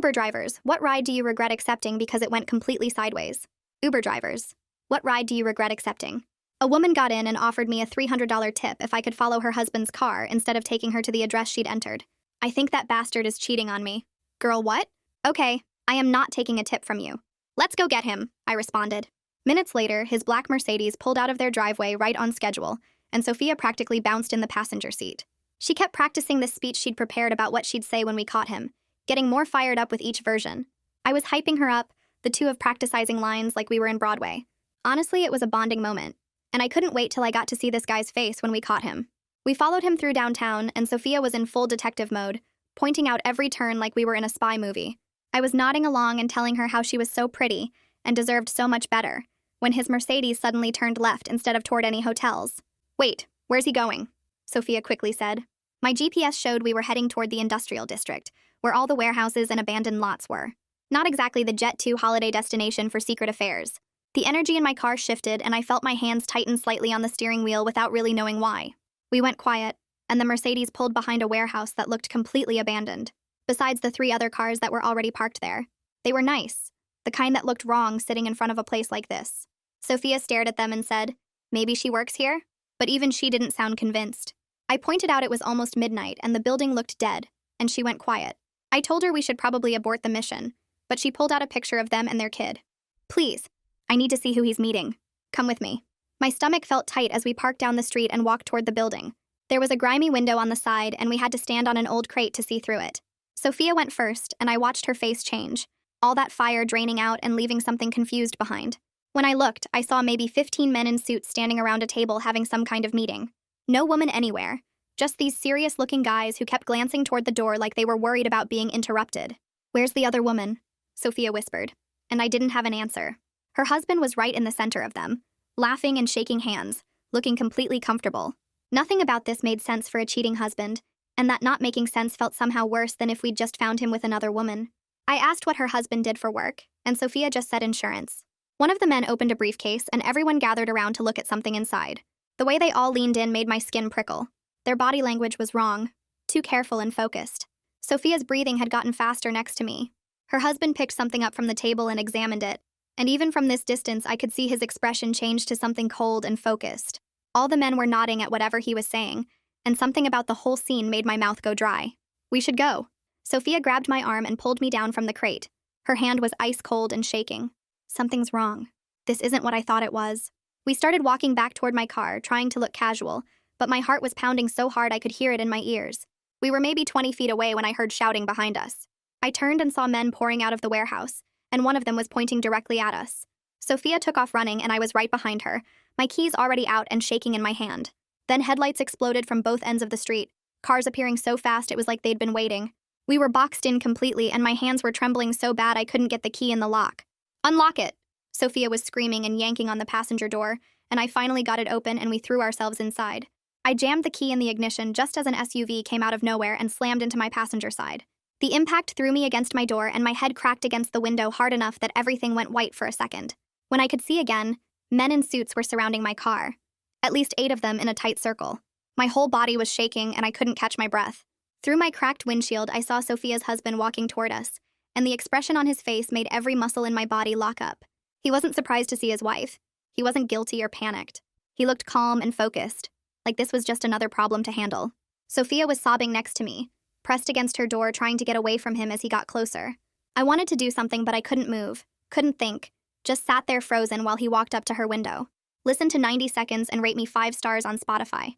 Uber drivers, what ride do you regret accepting because it went completely sideways? Uber drivers, what ride do you regret accepting? A woman got in and offered me a $300 tip if I could follow her husband's car instead of taking her to the address she'd entered. I think that bastard is cheating on me. Girl, what? Okay, I am not taking a tip from you. Let's go get him, I responded. Minutes later, his black Mercedes pulled out of their driveway right on schedule, and Sophia practically bounced in the passenger seat. She kept practicing this speech she'd prepared about what she'd say when we caught him, getting more fired up with each version. I was hyping her up, the two of practicing lines like we were in Broadway. Honestly, it was a bonding moment, and I couldn't wait till I got to see this guy's face when we caught him. We followed him through downtown, and Sophia was in full detective mode, pointing out every turn like we were in a spy movie. I was nodding along and telling her how she was so pretty and deserved so much better, when his Mercedes suddenly turned left instead of toward any hotels. Wait, where's he going? Sophia quickly said. My GPS showed we were heading toward the industrial district, where all the warehouses and abandoned lots were. Not exactly the Jet 2 holiday destination for secret affairs. The energy in my car shifted, and I felt my hands tighten slightly on the steering wheel without really knowing why. We went quiet, and the Mercedes pulled behind a warehouse that looked completely abandoned, besides the 3 other cars that were already parked there. They were nice, the kind that looked wrong sitting in front of a place like this. Sophia stared at them and said, "Maybe she works here?" But even she didn't sound convinced. I pointed out it was almost midnight and the building looked dead, and she went quiet. I told her we should probably abort the mission, but she pulled out a picture of them and their kid. "Please, I need to see who he's meeting. Come with me." My stomach felt tight as we parked down the street and walked toward the building. There was a grimy window on the side, and we had to stand on an old crate to see through it. Sophia went first, and I watched her face change, all that fire draining out and leaving something confused behind. When I looked, I saw maybe 15 men in suits standing around a table having some kind of meeting. No woman anywhere, just these serious-looking guys who kept glancing toward the door like they were worried about being interrupted. "Where's the other woman?" Sophia whispered, and I didn't have an answer. Her husband was right in the center of them, laughing and shaking hands, looking completely comfortable. Nothing about this made sense for a cheating husband, and that not making sense felt somehow worse than if we'd just found him with another woman. I asked what her husband did for work, and Sophia just said insurance. One of the men opened a briefcase, and everyone gathered around to look at something inside. The way they all leaned in made my skin prickle. Their body language was wrong, too careful and focused. Sophia's breathing had gotten faster next to me. Her husband picked something up from the table and examined it, and even from this distance I could see his expression change to something cold and focused. All the men were nodding at whatever he was saying, and something about the whole scene made my mouth go dry. "We should go." Sophia grabbed my arm and pulled me down from the crate. Her hand was ice cold and shaking. "Something's wrong. This isn't what I thought it was." We started walking back toward my car, trying to look casual, but my heart was pounding so hard I could hear it in my ears. We were maybe 20 feet away when I heard shouting behind us. I turned and saw men pouring out of the warehouse, and one of them was pointing directly at us. Sophia took off running, and I was right behind her, my keys already out and shaking in my hand. Then headlights exploded from both ends of the street, cars appearing so fast it was like they'd been waiting. We were boxed in completely, and my hands were trembling so bad I couldn't get the key in the lock. "Unlock it!" Sophia was screaming and yanking on the passenger door, and I finally got it open and we threw ourselves inside. I jammed the key in the ignition just as an SUV came out of nowhere and slammed into my passenger side. The impact threw me against my door, and my head cracked against the window hard enough that everything went white for a second. When I could see again, men in suits were surrounding my car. At least 8 of them in a tight circle. My whole body was shaking and I couldn't catch my breath. Through my cracked windshield, I saw Sophia's husband walking toward us, and the expression on his face made every muscle in my body lock up. He wasn't surprised to see his wife. He wasn't guilty or panicked. He looked calm and focused, like this was just another problem to handle. Sophia was sobbing next to me, pressed against her door trying to get away from him as he got closer. I wanted to do something, but I couldn't move, couldn't think, just sat there frozen while he walked up to her window. Listen to 90 seconds and rate me 5 stars on Spotify.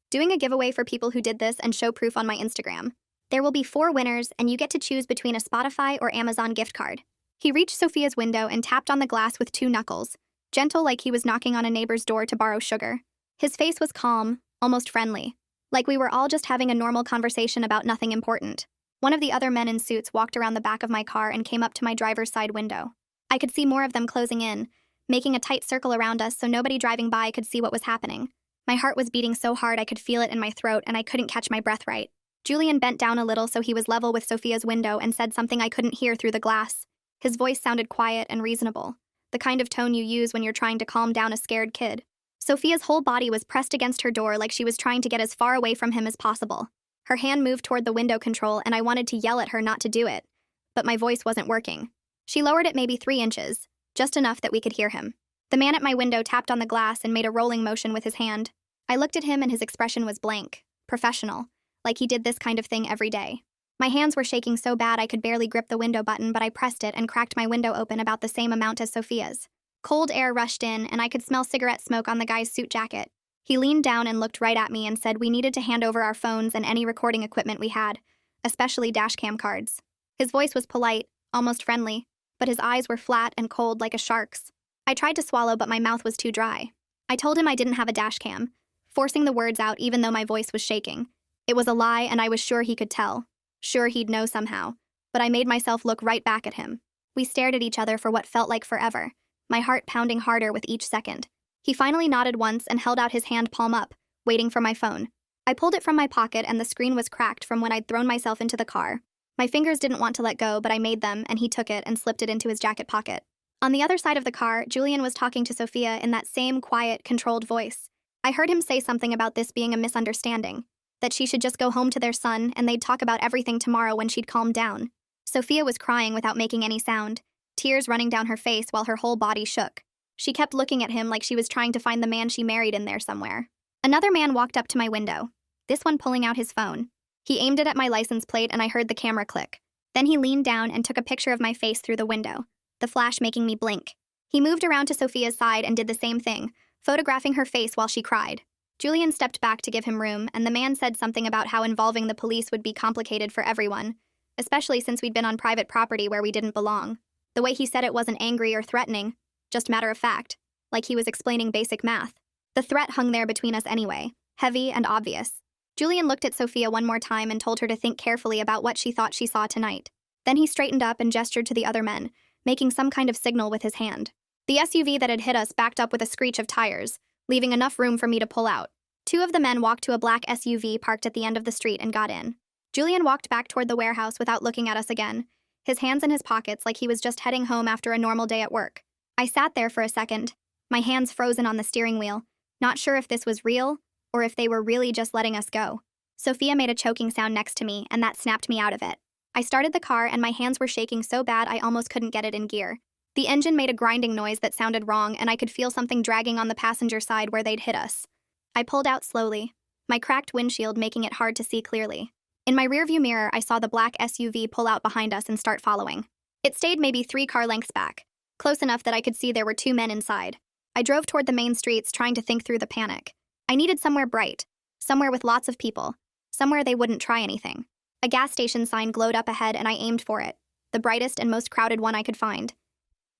Doing a giveaway for people who did this and show proof on my Instagram. There will be 4 winners, and you get to choose between a Spotify or Amazon gift card. He reached Sophia's window and tapped on the glass with 2 knuckles, gentle like he was knocking on a neighbor's door to borrow sugar. His face was calm, almost friendly, like we were all just having a normal conversation about nothing important. One of the other men in suits walked around the back of my car and came up to my driver's side window. I could see more of them closing in, making a tight circle around us so nobody driving by could see what was happening. My heart was beating so hard I could feel it in my throat, and I couldn't catch my breath right. Julian bent down a little so he was level with Sophia's window and said something I couldn't hear through the glass. His voice sounded quiet and reasonable, the kind of tone you use when you're trying to calm down a scared kid. Sophia's whole body was pressed against her door like she was trying to get as far away from him as possible. Her hand moved toward the window control, and I wanted to yell at her not to do it, but my voice wasn't working. She lowered it maybe 3 inches, just enough that we could hear him. The man at my window tapped on the glass and made a rolling motion with his hand. I looked at him and his expression was blank, professional, like he did this kind of thing every day. My hands were shaking so bad I could barely grip the window button, but I pressed it and cracked my window open about the same amount as Sophia's. Cold air rushed in, and I could smell cigarette smoke on the guy's suit jacket. He leaned down and looked right at me and said we needed to hand over our phones and any recording equipment we had, especially dashcam cards. His voice was polite, almost friendly, but his eyes were flat and cold like a shark's. I tried to swallow, but my mouth was too dry. I told him I didn't have a dashcam, forcing the words out even though my voice was shaking. It was a lie, and I was sure he could tell. Sure he'd know somehow. But I made myself look right back at him. We stared at each other for what felt like forever, my heart pounding harder with each second. He finally nodded once and held out his hand palm up, waiting for my phone. I pulled it from my pocket and the screen was cracked from when I'd thrown myself into the car. My fingers didn't want to let go, but I made them, and he took it and slipped it into his jacket pocket. On the other side of the car, Julian was talking to Sophia in that same quiet, controlled voice. I heard him say something about this being a misunderstanding, that she should just go home to their son and they'd talk about everything tomorrow when she'd calmed down. Sophia was crying without making any sound, tears running down her face while her whole body shook. She kept looking at him like she was trying to find the man she married in there somewhere. Another man walked up to my window, this one pulling out his phone. He aimed it at my license plate and I heard the camera click. Then he leaned down and took a picture of my face through the window, the flash making me blink. He moved around to Sophia's side and did the same thing, photographing her face while she cried. Julian stepped back to give him room, and the man said something about how involving the police would be complicated for everyone, especially since we'd been on private property where we didn't belong. The way he said it wasn't angry or threatening, just matter of fact, like he was explaining basic math. The threat hung there between us anyway, heavy and obvious. Julian looked at Sophia one more time and told her to think carefully about what she thought she saw tonight. Then he straightened up and gestured to the other men, making some kind of signal with his hand. The SUV that had hit us backed up with a screech of tires, leaving enough room for me to pull out. 2 of the men walked to a black SUV parked at the end of the street and got in. Julian walked back toward the warehouse without looking at us again, his hands in his pockets like he was just heading home after a normal day at work. I sat there for a second, my hands frozen on the steering wheel, not sure if this was real or if they were really just letting us go. Sophia made a choking sound next to me, and that snapped me out of it. I started the car and my hands were shaking so bad I almost couldn't get it in gear. The engine made a grinding noise that sounded wrong, and I could feel something dragging on the passenger side where they'd hit us. I pulled out slowly, my cracked windshield making it hard to see clearly. In my rearview mirror, I saw the black SUV pull out behind us and start following. It stayed maybe 3 car lengths back, close enough that I could see there were 2 men inside. I drove toward the main streets trying to think through the panic. I needed somewhere bright, somewhere with lots of people, somewhere they wouldn't try anything. A gas station sign glowed up ahead and I aimed for it, the brightest and most crowded one I could find.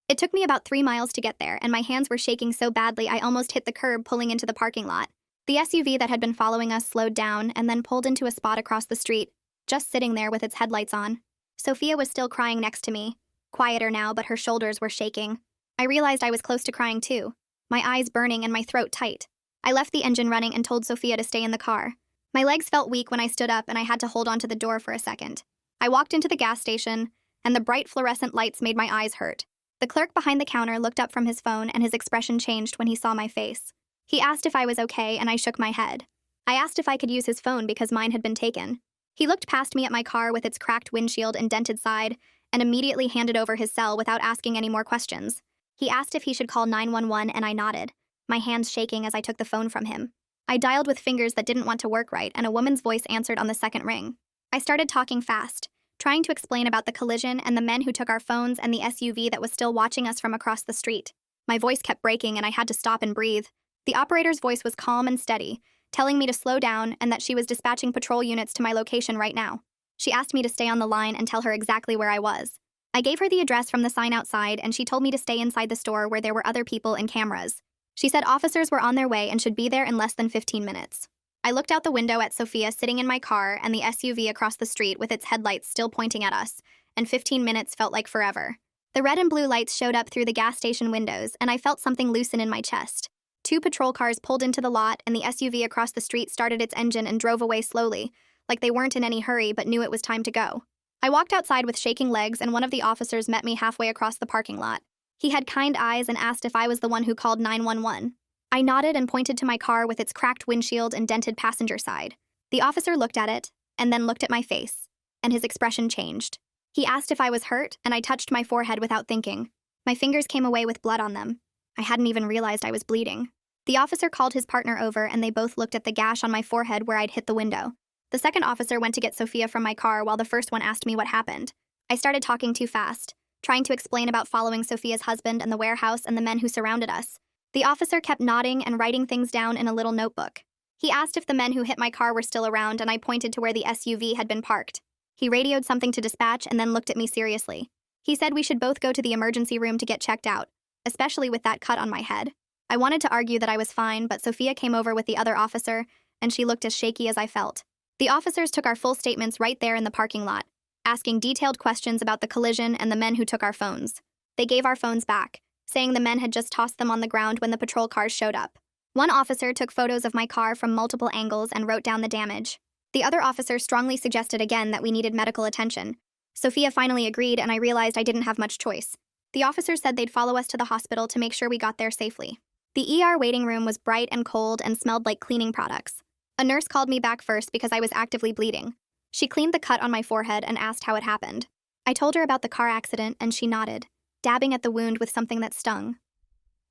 It took me about 3 miles to get there, and my hands were shaking so badly I almost hit the curb pulling into the parking lot. The SUV that had been following us slowed down and then pulled into a spot across the street, just sitting there with its headlights on. Sophia was still crying next to me, quieter now, but her shoulders were shaking. I realized I was close to crying too, my eyes burning and my throat tight. I left the engine running and told Sophia to stay in the car. My legs felt weak when I stood up and I had to hold onto the door for a second. I walked into the gas station, and the bright fluorescent lights made my eyes hurt. The clerk behind the counter looked up from his phone and his expression changed when he saw my face. He asked if I was okay and I shook my head. I asked if I could use his phone because mine had been taken. He looked past me at my car with its cracked windshield and dented side and immediately handed over his cell without asking any more questions. He asked if he should call 911 and I nodded, my hands shaking as I took the phone from him. I dialed with fingers that didn't want to work right and a woman's voice answered on the second ring. I started talking fast, trying to explain about the collision and the men who took our phones and the SUV that was still watching us from across the street. My voice kept breaking and I had to stop and breathe. The operator's voice was calm and steady, telling me to slow down and that she was dispatching patrol units to my location right now. She asked me to stay on the line and tell her exactly where I was. I gave her the address from the sign outside and she told me to stay inside the store where there were other people and cameras. She said officers were on their way and should be there in less than 15 minutes. I looked out the window at Sophia sitting in my car and the SUV across the street with its headlights still pointing at us, and 15 minutes felt like forever. The red and blue lights showed up through the gas station windows and I felt something loosen in my chest. 2 patrol cars pulled into the lot and the SUV across the street started its engine and drove away slowly, like they weren't in any hurry but knew it was time to go. I walked outside with shaking legs and one of the officers met me halfway across the parking lot. He had kind eyes and asked if I was the one who called 911. I nodded and pointed to my car with its cracked windshield and dented passenger side. The officer looked at it and then looked at my face, and his expression changed. He asked if I was hurt, and I touched my forehead without thinking. My fingers came away with blood on them. I hadn't even realized I was bleeding. The officer called his partner over, and they both looked at the gash on my forehead where I'd hit the window. The second officer went to get Sophia from my car while the first one asked me what happened. I started talking too fast, trying to explain about following Sophia's husband and the warehouse and the men who surrounded us. The officer kept nodding and writing things down in a little notebook. He asked if the men who hit my car were still around, and I pointed to where the SUV had been parked. He radioed something to dispatch and then looked at me seriously. He said we should both go to the emergency room to get checked out, especially with that cut on my head. I wanted to argue that I was fine, but Sophia came over with the other officer, and she looked as shaky as I felt. The officers took our full statements right there in the parking lot, asking detailed questions about the collision and the men who took our phones. They gave our phones back, saying the men had just tossed them on the ground when the patrol cars showed up. One officer took photos of my car from multiple angles and wrote down the damage. The other officer strongly suggested again that we needed medical attention. Sophia finally agreed, and I realized I didn't have much choice. The officers said they'd follow us to the hospital to make sure we got there safely. The ER waiting room was bright and cold and smelled like cleaning products. A nurse called me back first because I was actively bleeding. She cleaned the cut on my forehead and asked how it happened. I told her about the car accident, and she nodded, dabbing at the wound with something that stung.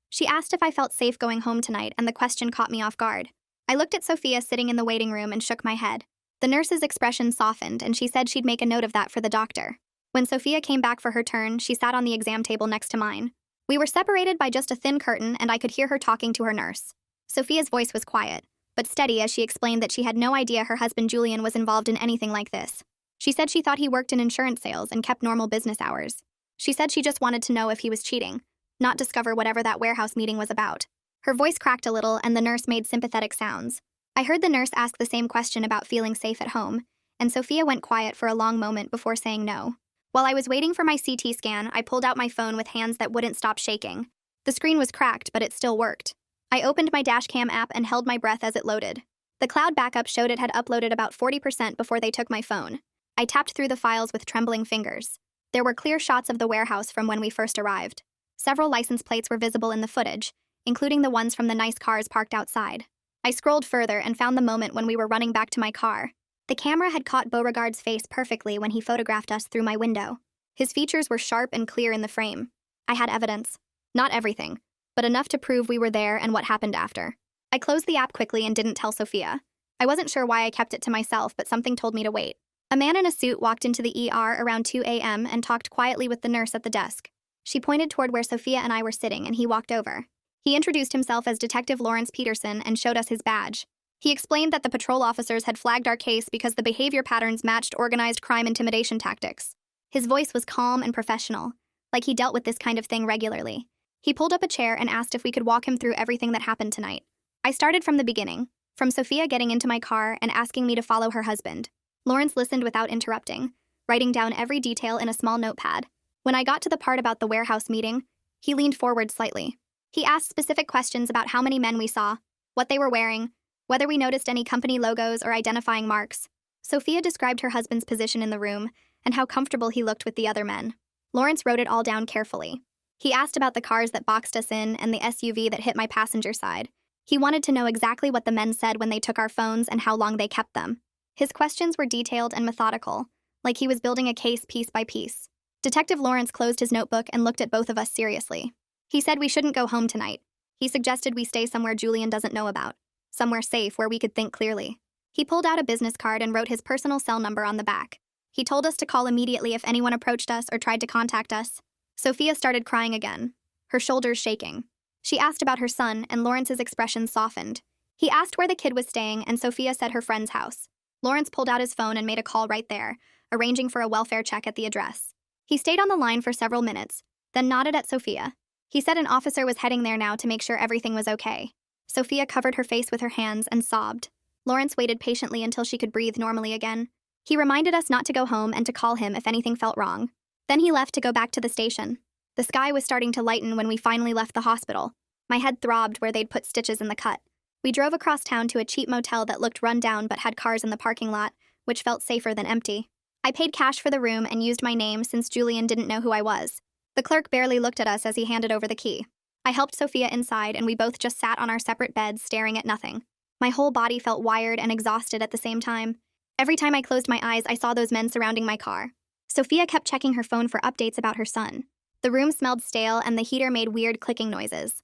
She asked if I felt safe going home tonight, and the question caught me off guard. I looked at Sophia sitting in the waiting room and shook my head. The nurse's expression softened, and she said she'd make a note of that for the doctor. When Sophia came back for her turn, she sat on the exam table next to mine. We were separated by just a thin curtain, and I could hear her talking to her nurse. Sophia's voice was quiet, but steady as she explained that she had no idea her husband Julian was involved in anything like this. She said she thought he worked in insurance sales and kept normal business hours. She said she just wanted to know if he was cheating, not discover whatever that warehouse meeting was about. Her voice cracked a little, and the nurse made sympathetic sounds. I heard the nurse ask the same question about feeling safe at home, and Sophia went quiet for a long moment before saying no. While I was waiting for my CT scan, I pulled out my phone with hands that wouldn't stop shaking. The screen was cracked, but it still worked. I opened my dashcam app and held my breath as it loaded. The cloud backup showed it had uploaded about 40% before they took my phone. I tapped through the files with trembling fingers. There were clear shots of the warehouse from when we first arrived. Several license plates were visible in the footage, including the ones from the nice cars parked outside. I scrolled further and found the moment when we were running back to my car. The camera had caught Beauregard's face perfectly when he photographed us through my window. His features were sharp and clear in the frame. I had evidence. Not everything, but enough to prove we were there and what happened after. I closed the app quickly and didn't tell Sophia. I wasn't sure why I kept it to myself, but something told me to wait. A man in a suit walked into the ER around 2 a.m. and talked quietly with the nurse at the desk. She pointed toward where Sophia and I were sitting, and he walked over. He introduced himself as Detective Lawrence Peterson and showed us his badge. He explained that the patrol officers had flagged our case because the behavior patterns matched organized crime intimidation tactics. His voice was calm and professional, like he dealt with this kind of thing regularly. He pulled up a chair and asked if we could walk him through everything that happened tonight. I started from the beginning, from Sophia getting into my car and asking me to follow her husband. Lawrence listened without interrupting, writing down every detail in a small notepad. When I got to the part about the warehouse meeting, he leaned forward slightly. He asked specific questions about how many men we saw, what they were wearing, whether we noticed any company logos or identifying marks. Sophia described her husband's position in the room and how comfortable he looked with the other men. Lawrence wrote it all down carefully. He asked about the cars that boxed us in and the SUV that hit my passenger side. He wanted to know exactly what the men said when they took our phones and how long they kept them. His questions were detailed and methodical, like he was building a case piece by piece. Detective Lawrence closed his notebook and looked at both of us seriously. He said we shouldn't go home tonight. He suggested we stay somewhere Julian doesn't know about, somewhere safe where we could think clearly. He pulled out a business card and wrote his personal cell number on the back. He told us to call immediately if anyone approached us or tried to contact us. Sophia started crying again, her shoulders shaking. She asked about her son, and Lawrence's expression softened. He asked where the kid was staying, and Sophia said her friend's house. Lawrence pulled out his phone and made a call right there, arranging for a welfare check at the address. He stayed on the line for several minutes, then nodded at Sophia. He said an officer was heading there now to make sure everything was okay. Sophia covered her face with her hands and sobbed. Lawrence waited patiently until she could breathe normally again. He reminded us not to go home and to call him if anything felt wrong. Then he left to go back to the station. The sky was starting to lighten when we finally left the hospital. My head throbbed where they'd put stitches in the cut. We drove across town to a cheap motel that looked run down but had cars in the parking lot, which felt safer than empty. I paid cash for the room and used my name since Julian didn't know who I was. The clerk barely looked at us as he handed over the key. I helped Sophia inside, and we both just sat on our separate beds staring at nothing. My whole body felt wired and exhausted at the same time. Every time I closed my eyes, I saw those men surrounding my car. Sophia kept checking her phone for updates about her son. The room smelled stale and the heater made weird clicking noises.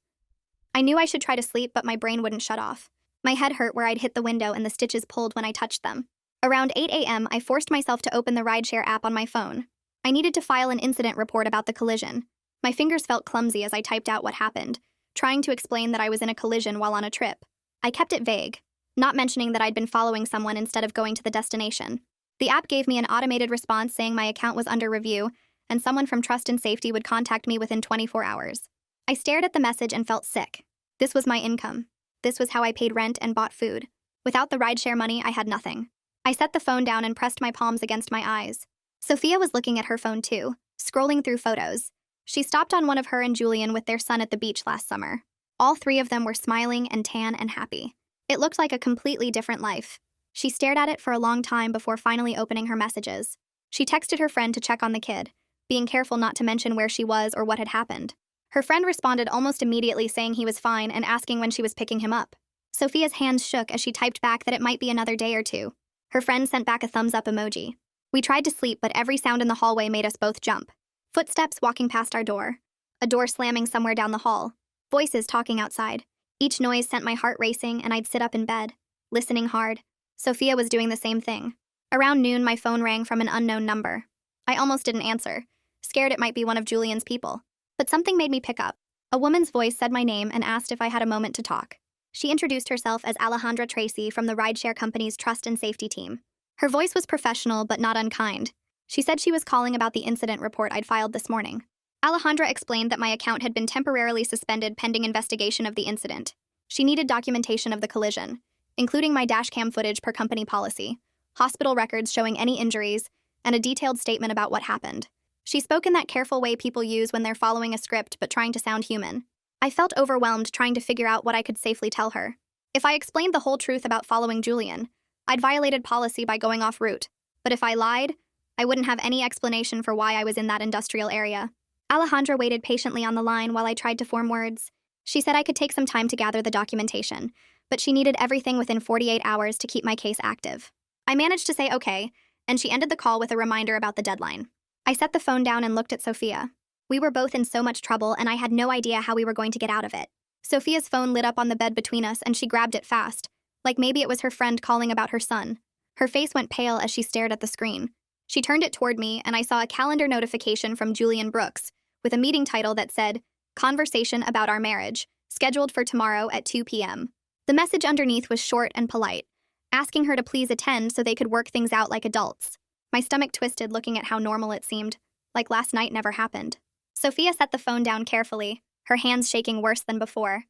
I knew I should try to sleep, but my brain wouldn't shut off. My head hurt where I'd hit the window and the stitches pulled when I touched them. Around 8 a.m., I forced myself to open the rideshare app on my phone. I needed to file an incident report about the collision. My fingers felt clumsy as I typed out what happened, trying to explain that I was in a collision while on a trip. I kept it vague, not mentioning that I'd been following someone instead of going to the destination. The app gave me an automated response saying my account was under review and someone from Trust and Safety would contact me within 24 hours. I stared at the message and felt sick. This was my income. This was how I paid rent and bought food. Without the rideshare money, I had nothing. I set the phone down and pressed my palms against my eyes. Sophia was looking at her phone too, scrolling through photos. She stopped on one of her and Julian with their son at the beach last summer. All three of them were smiling and tan and happy. It looked like a completely different life. She stared at it for a long time before finally opening her messages. She texted her friend to check on the kid, being careful not to mention where she was or what had happened. Her friend responded almost immediately saying he was fine and asking when she was picking him up. Sophia's hands shook as she typed back that it might be another day or two. Her friend sent back a thumbs-up emoji. We tried to sleep, but every sound in the hallway made us both jump. Footsteps walking past our door. A door slamming somewhere down the hall. Voices talking outside. Each noise sent my heart racing and I'd sit up in bed, listening hard. Sophia was doing the same thing. Around noon, my phone rang from an unknown number. I almost didn't answer, scared it might be one of Julian's people. But something made me pick up. A woman's voice said my name and asked if I had a moment to talk. She introduced herself as Alejandra Tracy from the rideshare company's Trust and Safety team. Her voice was professional but not unkind. She said she was calling about the incident report I'd filed this morning. Alejandra explained that my account had been temporarily suspended pending investigation of the incident. She needed documentation of the collision, including my dashcam footage per company policy, hospital records showing any injuries, and a detailed statement about what happened. She spoke in that careful way people use when they're following a script but trying to sound human. I felt overwhelmed trying to figure out what I could safely tell her. If I explained the whole truth about following Julian, I'd violated policy by going off route. But if I lied, I wouldn't have any explanation for why I was in that industrial area. Alejandra waited patiently on the line while I tried to form words. She said I could take some time to gather the documentation, but she needed everything within 48 hours to keep my case active. I managed to say okay, and she ended the call with a reminder about the deadline. I set the phone down and looked at Sophia. We were both in so much trouble, and I had no idea how we were going to get out of it. Sophia's phone lit up on the bed between us, and she grabbed it fast, like maybe it was her friend calling about her son. Her face went pale as she stared at the screen. She turned it toward me, and I saw a calendar notification from Julian Brooks, with a meeting title that said, "Conversation about our marriage, scheduled for tomorrow at 2 p.m. The message underneath was short and polite, asking her to please attend so they could work things out like adults. My stomach twisted looking at how normal it seemed, like last night never happened. Sophia set the phone down carefully, her hands shaking worse than before.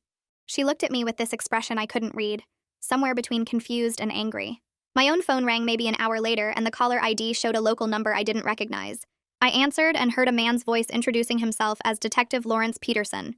She looked at me with this expression I couldn't read, somewhere between confused and angry. My own phone rang maybe an hour later, and the caller ID showed a local number I didn't recognize. I answered and heard a man's voice introducing himself as Detective Lawrence Peterson.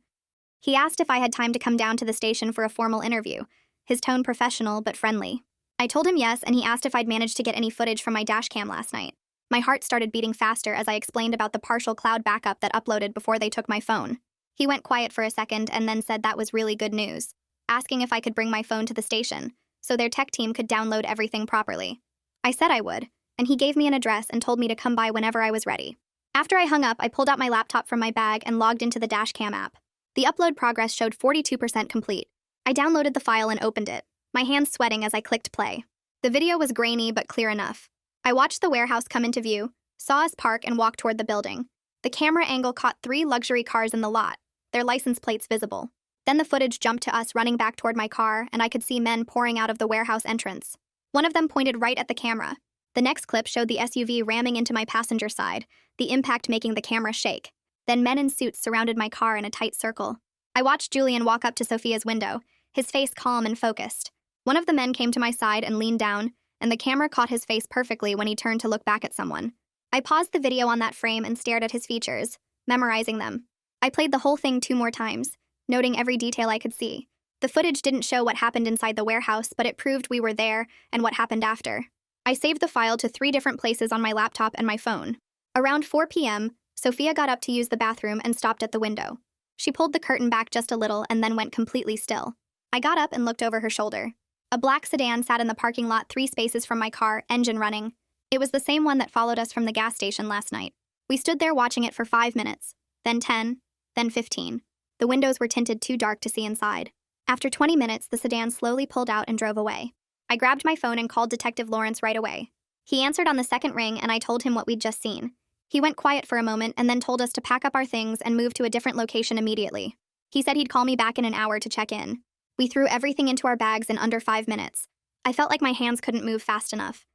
He asked if I had time to come down to the station for a formal interview, his tone professional but friendly. I told him yes, and he asked if I'd managed to get any footage from my dashcam last night. My heart started beating faster as I explained about the partial cloud backup that uploaded before they took my phone. He went quiet for a second and then said that was really good news, asking if I could bring my phone to the station so their tech team could download everything properly. I said I would, and he gave me an address and told me to come by whenever I was ready. After I hung up, I pulled out my laptop from my bag and logged into the dashcam app. The upload progress showed 42% complete. I downloaded the file and opened it, my hands sweating as I clicked play. The video was grainy but clear enough. I watched the warehouse come into view, saw us park and walk toward the building. The camera angle caught 3 luxury cars in the lot, their license plates visible. Then the footage jumped to us running back toward my car, and I could see men pouring out of the warehouse entrance. One of them pointed right at the camera. The next clip showed the SUV ramming into my passenger side, the impact making the camera shake. Then men in suits surrounded my car in a tight circle. I watched Julian walk up to Sophia's window, his face calm and focused. One of the men came to my side and leaned down, and the camera caught his face perfectly when he turned to look back at someone. I paused the video on that frame and stared at his features, memorizing them. I played the whole thing 2 more times, noting every detail I could see. The footage didn't show what happened inside the warehouse, but it proved we were there and what happened after. I saved the file to 3 different places on my laptop and my phone. Around 4 p.m., Sophia got up to use the bathroom and stopped at the window. She pulled the curtain back just a little and then went completely still. I got up and looked over her shoulder. A black sedan sat in the parking lot 3 spaces from my car, engine running. It was the same one that followed us from the gas station last night. We stood there watching it for 5 minutes, then 10, then 15. The windows were tinted too dark to see inside. After 20 minutes, the sedan slowly pulled out and drove away. I grabbed my phone and called Detective Lawrence right away. He answered on the second ring, and I told him what we'd just seen. He went quiet for a moment and then told us to pack up our things and move to a different location immediately. He said he'd call me back in an hour to check in. We threw everything into our bags in under 5 minutes. I felt like my hands couldn't move fast enough.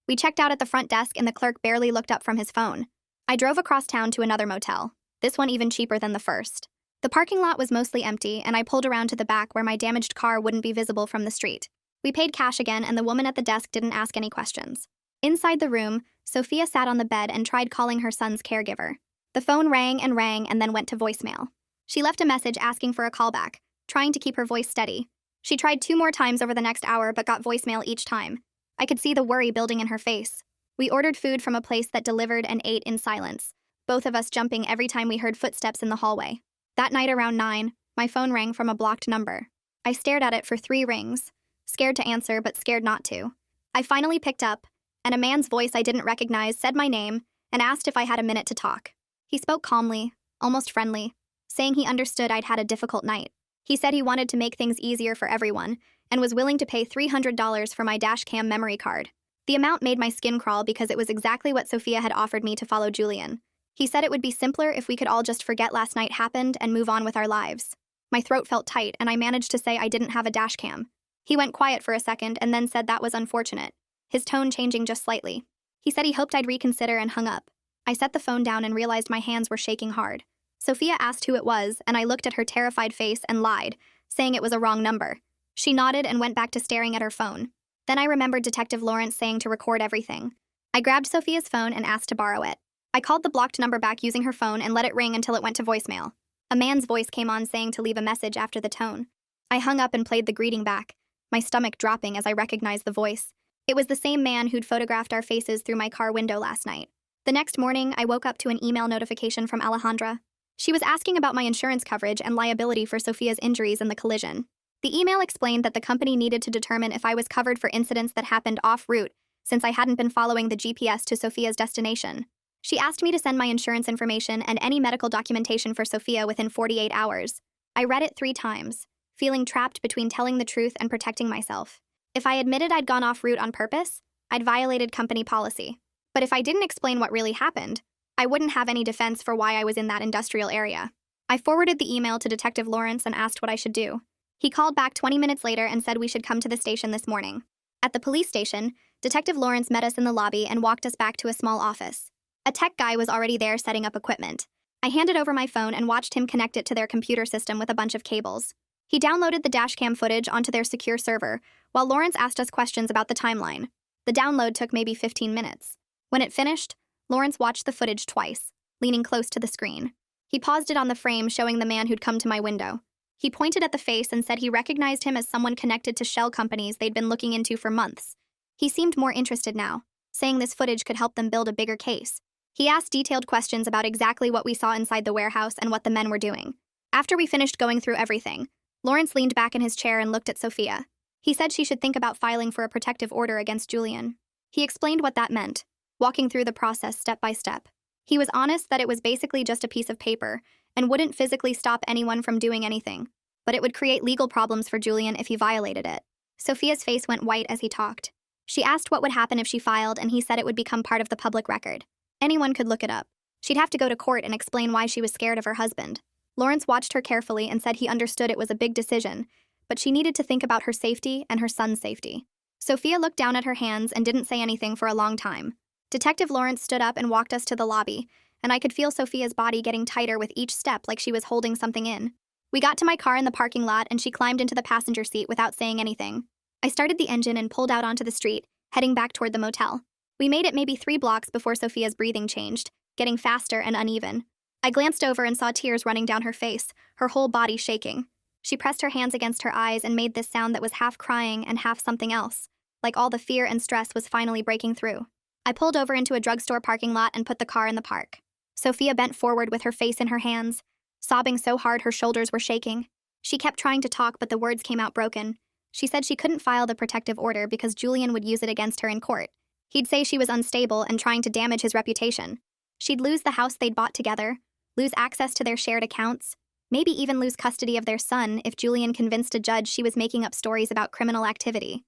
We checked out at the front desk and the clerk barely looked up from his phone. I drove across town to another motel, this one even cheaper than the first. The parking lot was mostly empty, and I pulled around to the back where my damaged car wouldn't be visible from the street. We paid cash again, and the woman at the desk didn't ask any questions. Inside the room, Sophia sat on the bed and tried calling her son's caregiver. The phone rang and then went to voicemail. She left a message asking for a callback, trying to keep her voice steady. She tried 2 more times over the next hour but got voicemail each time. I could see the worry building in her face. We ordered food from a place that delivered and ate in silence, both of us jumping every time we heard footsteps in the hallway. That night around 9, my phone rang from a blocked number. I stared at it for 3 rings, scared to answer but scared not to. I finally picked up, and a man's voice I didn't recognize said my name and asked if I had a minute to talk. He spoke calmly, almost friendly, saying he understood I'd had a difficult night. He said he wanted to make things easier for everyone and was willing to pay $300 for my dashcam memory card. The amount made my skin crawl because it was exactly what Sophia had offered me to follow Julian. He said it would be simpler if we could all just forget last night happened and move on with our lives. My throat felt tight, and I managed to say I didn't have a dashcam. He went quiet for a second and then said that was unfortunate, his tone changing just slightly. He said he hoped I'd reconsider and hung up. I set the phone down and realized my hands were shaking hard. Sophia asked who it was, and I looked at her terrified face and lied, saying it was a wrong number. She nodded and went back to staring at her phone. Then I remembered Detective Lawrence saying to record everything. I grabbed Sophia's phone and asked to borrow it. I called the blocked number back using her phone and let it ring until it went to voicemail. A man's voice came on saying to leave a message after the tone. I hung up and played the greeting back, my stomach dropping as I recognized the voice. It was the same man who'd photographed our faces through my car window last night. The next morning, I woke up to an email notification from Alejandra. She was asking about my insurance coverage and liability for Sophia's injuries in the collision. The email explained that the company needed to determine if I was covered for incidents that happened off route, since I hadn't been following the GPS to Sophia's destination. She asked me to send my insurance information and any medical documentation for Sophia within 48 hours. I read it 3 times, feeling trapped between telling the truth and protecting myself. If I admitted I'd gone off route on purpose, I'd violated company policy. But if I didn't explain what really happened, I wouldn't have any defense for why I was in that industrial area. I forwarded the email to Detective Lawrence and asked what I should do. He called back 20 minutes later and said we should come to the station this morning. At the police station, Detective Lawrence met us in the lobby and walked us back to a small office. A tech guy was already there setting up equipment. I handed over my phone and watched him connect it to their computer system with a bunch of cables. He downloaded the dashcam footage onto their secure server, while Lawrence asked us questions about the timeline. The download took maybe 15 minutes. When it finished, Lawrence watched the footage twice, leaning close to the screen. He paused it on the frame showing the man who'd come to my window. He pointed at the face and said he recognized him as someone connected to shell companies they'd been looking into for months. He seemed more interested now, saying this footage could help them build a bigger case. He asked detailed questions about exactly what we saw inside the warehouse and what the men were doing. After we finished going through everything, Lawrence leaned back in his chair and looked at Sophia. He said she should think about filing for a protective order against Julian. He explained what that meant, walking through the process step by step. He was honest that it was basically just a piece of paper and wouldn't physically stop anyone from doing anything, but it would create legal problems for Julian if he violated it. Sophia's face went white as he talked. She asked what would happen if she filed, and he said it would become part of the public record. Anyone could look it up. She'd have to go to court and explain why she was scared of her husband. Lawrence watched her carefully and said he understood it was a big decision, but she needed to think about her safety and her son's safety. Sophia looked down at her hands and didn't say anything for a long time. Detective Lawrence stood up and walked us to the lobby, and I could feel Sophia's body getting tighter with each step like she was holding something in. We got to my car in the parking lot and she climbed into the passenger seat without saying anything. I started the engine and pulled out onto the street, heading back toward the motel. We made it maybe 3 blocks before Sophia's breathing changed, getting faster and uneven. I glanced over and saw tears running down her face, her whole body shaking. She pressed her hands against her eyes and made this sound that was half crying and half something else, like all the fear and stress was finally breaking through. I pulled over into a drugstore parking lot and put the car in the park. Sophia bent forward with her face in her hands, sobbing so hard her shoulders were shaking. She kept trying to talk, but the words came out broken. She said she couldn't file the protective order because Julian would use it against her in court. He'd say she was unstable and trying to damage his reputation. She'd lose the house they'd bought together, lose access to their shared accounts, maybe even lose custody of their son if Julian convinced a judge she was making up stories about criminal activity.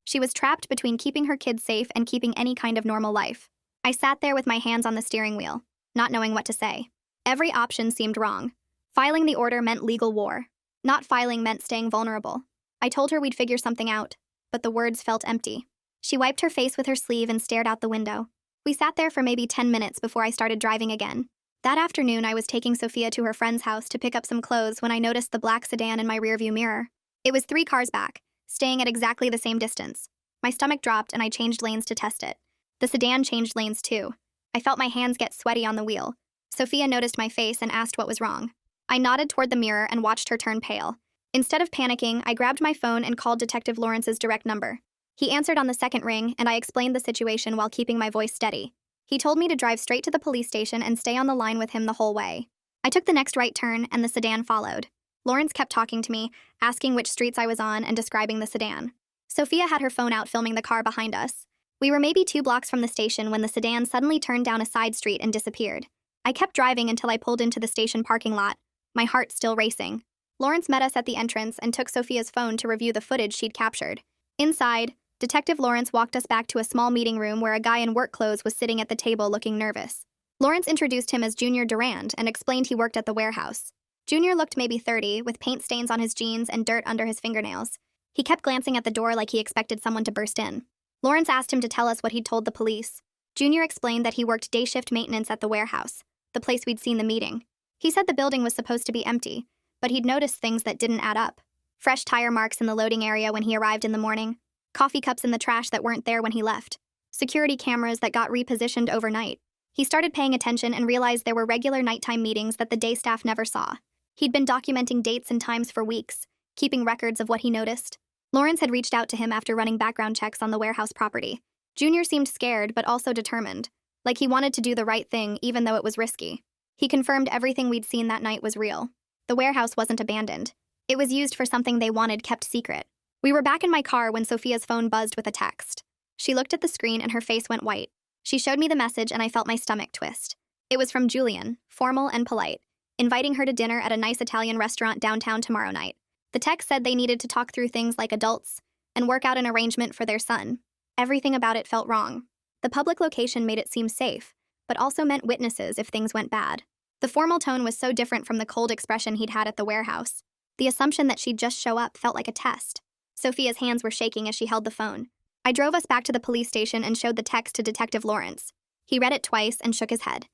She was trapped between keeping her kids safe and keeping any kind of normal life. I sat there with my hands on the steering wheel, not knowing what to say. Every option seemed wrong. Filing the order meant legal war. Not filing meant staying vulnerable. I told her we'd figure something out, but the words felt empty. She wiped her face with her sleeve and stared out the window. We sat there for maybe 10 minutes before I started driving again. That afternoon, I was taking Sophia to her friend's house to pick up some clothes when I noticed the black sedan in my rearview mirror. It was 3 cars back, staying at exactly the same distance. My stomach dropped and I changed lanes to test it. The sedan changed lanes too. I felt my hands get sweaty on the wheel. Sophia noticed my face and asked what was wrong. I nodded toward the mirror and watched her turn pale. Instead of panicking, I grabbed my phone and called Detective Lawrence's direct number. He answered on the second ring, and I explained the situation while keeping my voice steady. He told me to drive straight to the police station and stay on the line with him the whole way. I took the next right turn, and the sedan followed. Lawrence kept talking to me, asking which streets I was on and describing the sedan. Sophia had her phone out filming the car behind us. We were maybe 2 blocks from the station when the sedan suddenly turned down a side street and disappeared. I kept driving until I pulled into the station parking lot, my heart still racing. Lawrence met us at the entrance and took Sophia's phone to review the footage she'd captured. Inside, Detective Lawrence walked us back to a small meeting room where a guy in work clothes was sitting at the table looking nervous. Lawrence introduced him as Junior Durand and explained he worked at the warehouse. Junior looked maybe 30, with paint stains on his jeans and dirt under his fingernails. He kept glancing at the door like he expected someone to burst in. Lawrence asked him to tell us what he'd told the police. Junior explained that he worked day shift maintenance at the warehouse, the place we'd seen the meeting. He said the building was supposed to be empty, but he'd noticed things that didn't add up. Fresh tire marks in the loading area when he arrived in the morning, coffee cups in the trash that weren't there when he left, security cameras that got repositioned overnight. He started paying attention and realized there were regular nighttime meetings that the day staff never saw. He'd been documenting dates and times for weeks, keeping records of what he noticed. Lawrence had reached out to him after running background checks on the warehouse property. Junior seemed scared but also determined, like he wanted to do the right thing even though it was risky. He confirmed everything we'd seen that night was real. The warehouse wasn't abandoned. It was used for something they wanted kept secret. We were back in my car when Sophia's phone buzzed with a text. She looked at the screen and her face went white. She showed me the message and I felt my stomach twist. It was from Julian, formal and polite, inviting her to dinner at a nice Italian restaurant downtown tomorrow night. The text said they needed to talk through things like adults and work out an arrangement for their son. Everything about it felt wrong. The public location made it seem safe, but also meant witnesses if things went bad. The formal tone was so different from the cold expression he'd had at the warehouse. The assumption that she'd just show up felt like a test. Sophia's hands were shaking as she held the phone. I drove us back to the police station and showed the text to Detective Lawrence. He read it twice and shook his head.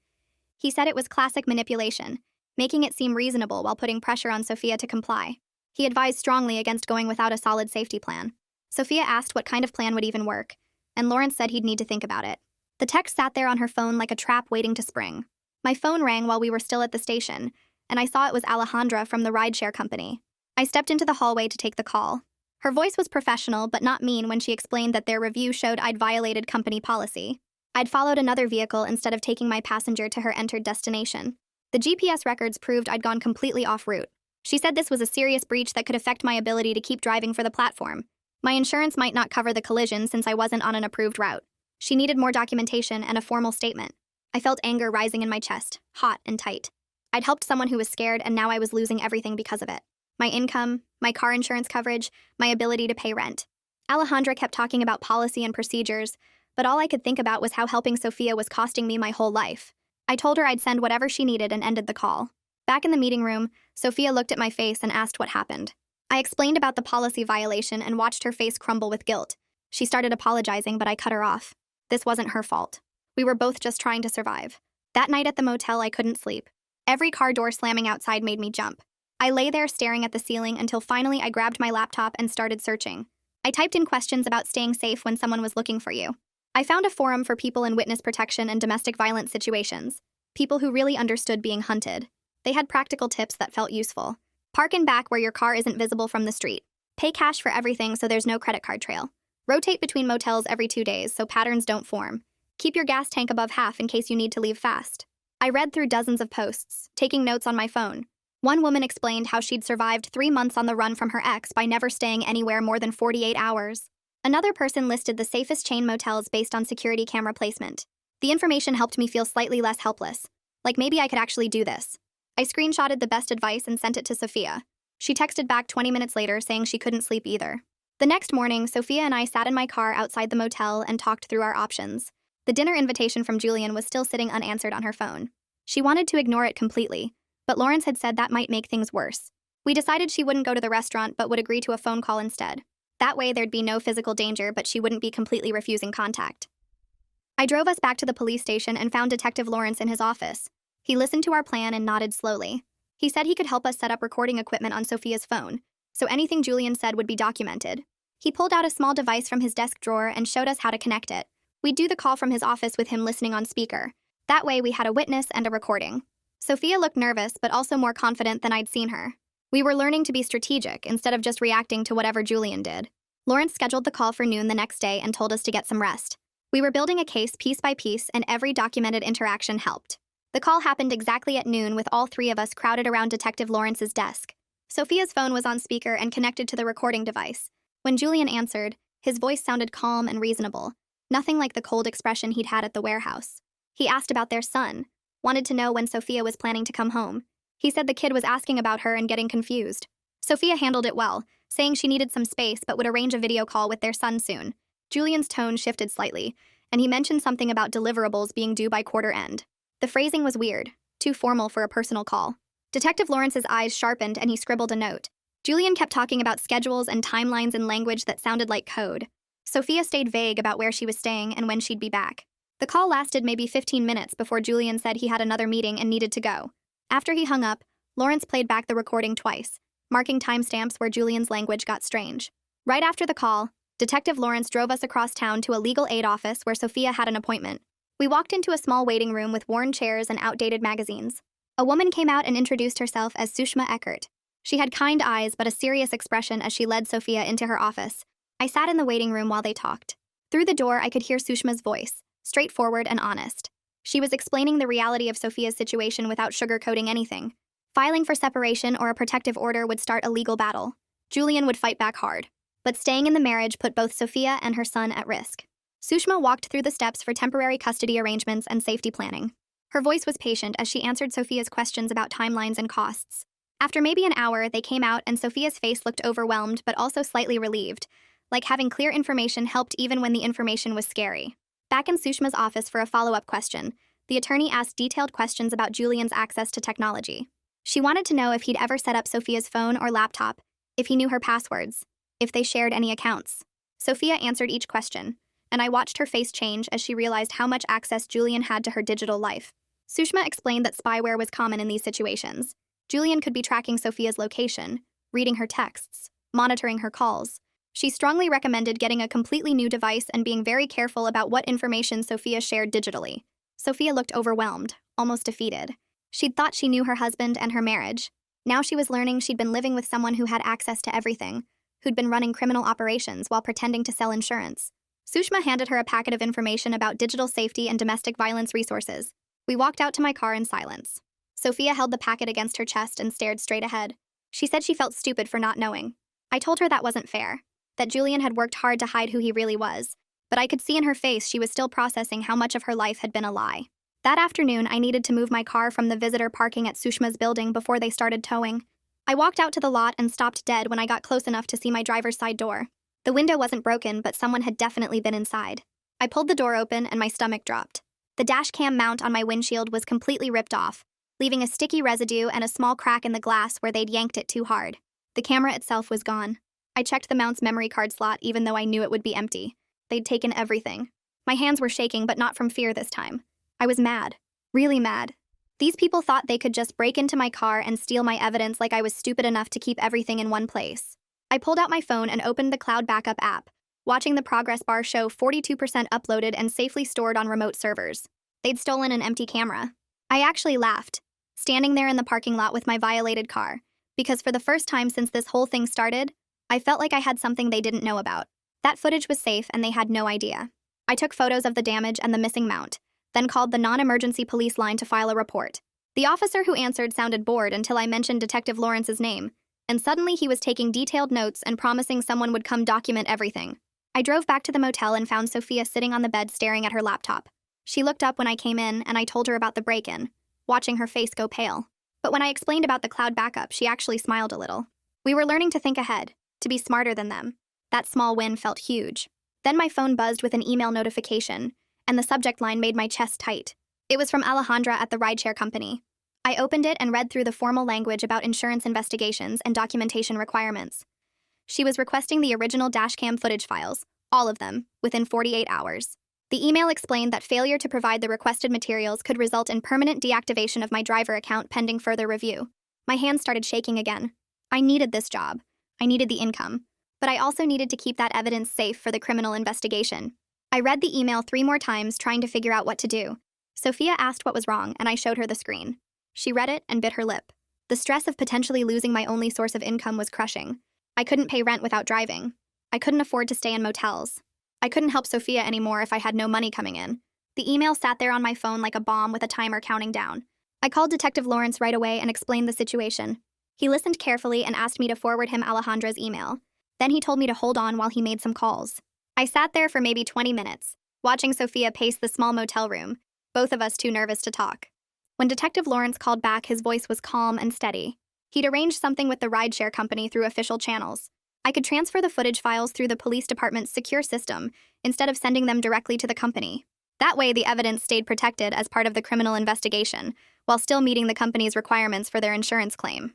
He said it was classic manipulation, making it seem reasonable while putting pressure on Sophia to comply. He advised strongly against going without a solid safety plan. Sophia asked what kind of plan would even work, and Lawrence said he'd need to think about it. The text sat there on her phone like a trap waiting to spring. My phone rang while we were still at the station, and I saw it was Alejandra from the rideshare company. I stepped into the hallway to take the call. Her voice was professional but not mean when she explained that their review showed I'd violated company policy. I'd followed another vehicle instead of taking my passenger to her entered destination. The GPS records proved I'd gone completely off route. She said this was a serious breach that could affect my ability to keep driving for the platform. My insurance might not cover the collision since I wasn't on an approved route. She needed more documentation and a formal statement. I felt anger rising in my chest, hot and tight. I'd helped someone who was scared and now I was losing everything because of it. My income, my car insurance coverage, my ability to pay rent. Alejandra kept talking about policy and procedures, but all I could think about was how helping Sophia was costing me my whole life. I told her I'd send whatever she needed and ended the call. Back in the meeting room, Sophia looked at my face and asked what happened. I explained about the policy violation and watched her face crumble with guilt. She started apologizing, but I cut her off. This wasn't her fault. We were both just trying to survive. That night at the motel, I couldn't sleep. Every car door slamming outside made me jump. I lay there staring at the ceiling until finally I grabbed my laptop and started searching. I typed in questions about staying safe when someone was looking for you. I found a forum for people in witness protection and domestic violence situations, people who really understood being hunted. They had practical tips that felt useful. Park in back where your car isn't visible from the street. Pay cash for everything so there's no credit card trail. Rotate between motels every 2 days so patterns don't form. Keep your gas tank above half in case you need to leave fast. I read through dozens of posts, taking notes on my phone. One woman explained how she'd survived 3 months on the run from her ex by never staying anywhere more than 48 hours. Another person listed the safest chain motels based on security camera placement. The information helped me feel slightly less helpless. Like maybe I could actually do this. I screenshotted the best advice and sent it to Sophia. She texted back 20 minutes later saying she couldn't sleep either. The next morning, Sophia and I sat in my car outside the motel and talked through our options. The dinner invitation from Julian was still sitting unanswered on her phone. She wanted to ignore it completely, but Lawrence had said that might make things worse. We decided she wouldn't go to the restaurant but would agree to a phone call instead. That way there'd be no physical danger, but she wouldn't be completely refusing contact. I drove us back to the police station and found Detective Lawrence in his office. He listened to our plan and nodded slowly. He said he could help us set up recording equipment on Sophia's phone, so anything Julian said would be documented. He pulled out a small device from his desk drawer and showed us how to connect it. We'd do the call from his office with him listening on speaker. That way we had a witness and a recording. Sophia looked nervous, but also more confident than I'd seen her. We were learning to be strategic instead of just reacting to whatever Julian did. Lawrence scheduled the call for noon the next day and told us to get some rest. We were building a case piece by piece, and every documented interaction helped. The call happened exactly at noon, with all three of us crowded around Detective Lawrence's desk. Sophia's phone was on speaker and connected to the recording device. When Julian answered, his voice sounded calm and reasonable, nothing like the cold expression he'd had at the warehouse. He asked about their son, wanted to know when Sophia was planning to come home. He said the kid was asking about her and getting confused. Sophia handled it well, saying she needed some space but would arrange a video call with their son soon. Julian's tone shifted slightly, and he mentioned something about deliverables being due by quarter end. The phrasing was weird, too formal for a personal call. Detective Lawrence's eyes sharpened and he scribbled a note. Julian kept talking about schedules and timelines in language that sounded like code. Sophia stayed vague about where she was staying and when she'd be back. The call lasted maybe 15 minutes before Julian said he had another meeting and needed to go. After he hung up, Lawrence played back the recording twice, marking timestamps where Julian's language got strange. Right after the call, Detective Lawrence drove us across town to a legal aid office where Sophia had an appointment. We walked into a small waiting room with worn chairs and outdated magazines. A woman came out and introduced herself as Sushma Eckert. She had kind eyes but a serious expression as she led Sophia into her office. I sat in the waiting room while they talked. Through the door, I could hear Sushma's voice, straightforward and honest. She was explaining the reality of Sophia's situation without sugarcoating anything. Filing for separation or a protective order would start a legal battle. Julian would fight back hard. But staying in the marriage put both Sophia and her son at risk. Sushma walked through the steps for temporary custody arrangements and safety planning. Her voice was patient as she answered Sophia's questions about timelines and costs. After maybe an hour, they came out and Sophia's face looked overwhelmed but also slightly relieved, like having clear information helped even when the information was scary. Back in Sushma's office for a follow-up question, the attorney asked detailed questions about Julian's access to technology. She wanted to know if he'd ever set up Sophia's phone or laptop, if he knew her passwords, if they shared any accounts. Sophia answered each question, and I watched her face change as she realized how much access Julian had to her digital life. Sushma explained that spyware was common in these situations. Julian could be tracking Sophia's location, reading her texts, monitoring her calls. She strongly recommended getting a completely new device and being very careful about what information Sophia shared digitally. Sophia looked overwhelmed, almost defeated. She'd thought she knew her husband and her marriage. Now she was learning she'd been living with someone who had access to everything, who'd been running criminal operations while pretending to sell insurance. Sushma handed her a packet of information about digital safety and domestic violence resources. We walked out to my car in silence. Sophia held the packet against her chest and stared straight ahead. She said she felt stupid for not knowing. I told her that wasn't fair, that Julian had worked hard to hide who he really was, but I could see in her face she was still processing how much of her life had been a lie. That afternoon, I needed to move my car from the visitor parking at Sushma's building before they started towing. I walked out to the lot and stopped dead when I got close enough to see my driver's side door. The window wasn't broken, but someone had definitely been inside. I pulled the door open and my stomach dropped. The dash cam mount on my windshield was completely ripped off, leaving a sticky residue and a small crack in the glass where they'd yanked it too hard. The camera itself was gone. I checked the mount's memory card slot even though I knew it would be empty. They'd taken everything. My hands were shaking, but not from fear this time. I was mad. Really mad. These people thought they could just break into my car and steal my evidence like I was stupid enough to keep everything in one place. I pulled out my phone and opened the cloud backup app, watching the progress bar show 42% uploaded and safely stored on remote servers. They'd stolen an empty camera. I actually laughed, standing there in the parking lot with my violated car, because for the first time since this whole thing started, I felt like I had something they didn't know about. That footage was safe and they had no idea. I took photos of the damage and the missing mount, then called the non-emergency police line to file a report. The officer who answered sounded bored until I mentioned Detective Lawrence's name, and suddenly he was taking detailed notes and promising someone would come document everything. I drove back to the motel and found Sophia sitting on the bed staring at her laptop. She looked up when I came in, and I told her about the break-in, watching her face go pale. But when I explained about the cloud backup, she actually smiled a little. We were learning to think ahead, to be smarter than them. That small win felt huge. Then my phone buzzed with an email notification, and the subject line made my chest tight. It was from Alejandra at the rideshare company. I opened it and read through the formal language about insurance investigations and documentation requirements. She was requesting the original dashcam footage files, all of them, within 48 hours. The email explained that failure to provide the requested materials could result in permanent deactivation of my driver account pending further review. My hands started shaking again. I needed this job. I needed the income. But I also needed to keep that evidence safe for the criminal investigation. I read the email 3 more times, trying to figure out what to do. Sophia asked what was wrong, and I showed her the screen. She read it and bit her lip. The stress of potentially losing my only source of income was crushing. I couldn't pay rent without driving. I couldn't afford to stay in motels. I couldn't help Sophia anymore if I had no money coming in. The email sat there on my phone like a bomb with a timer counting down. I called Detective Lawrence right away and explained the situation. He listened carefully and asked me to forward him Alejandra's email. Then he told me to hold on while he made some calls. I sat there for maybe 20 minutes, watching Sophia pace the small motel room, both of us too nervous to talk. When Detective Lawrence called back, his voice was calm and steady. He'd arranged something with the rideshare company through official channels. I could transfer the footage files through the police department's secure system instead of sending them directly to the company. That way, the evidence stayed protected as part of the criminal investigation, while still meeting the company's requirements for their insurance claim.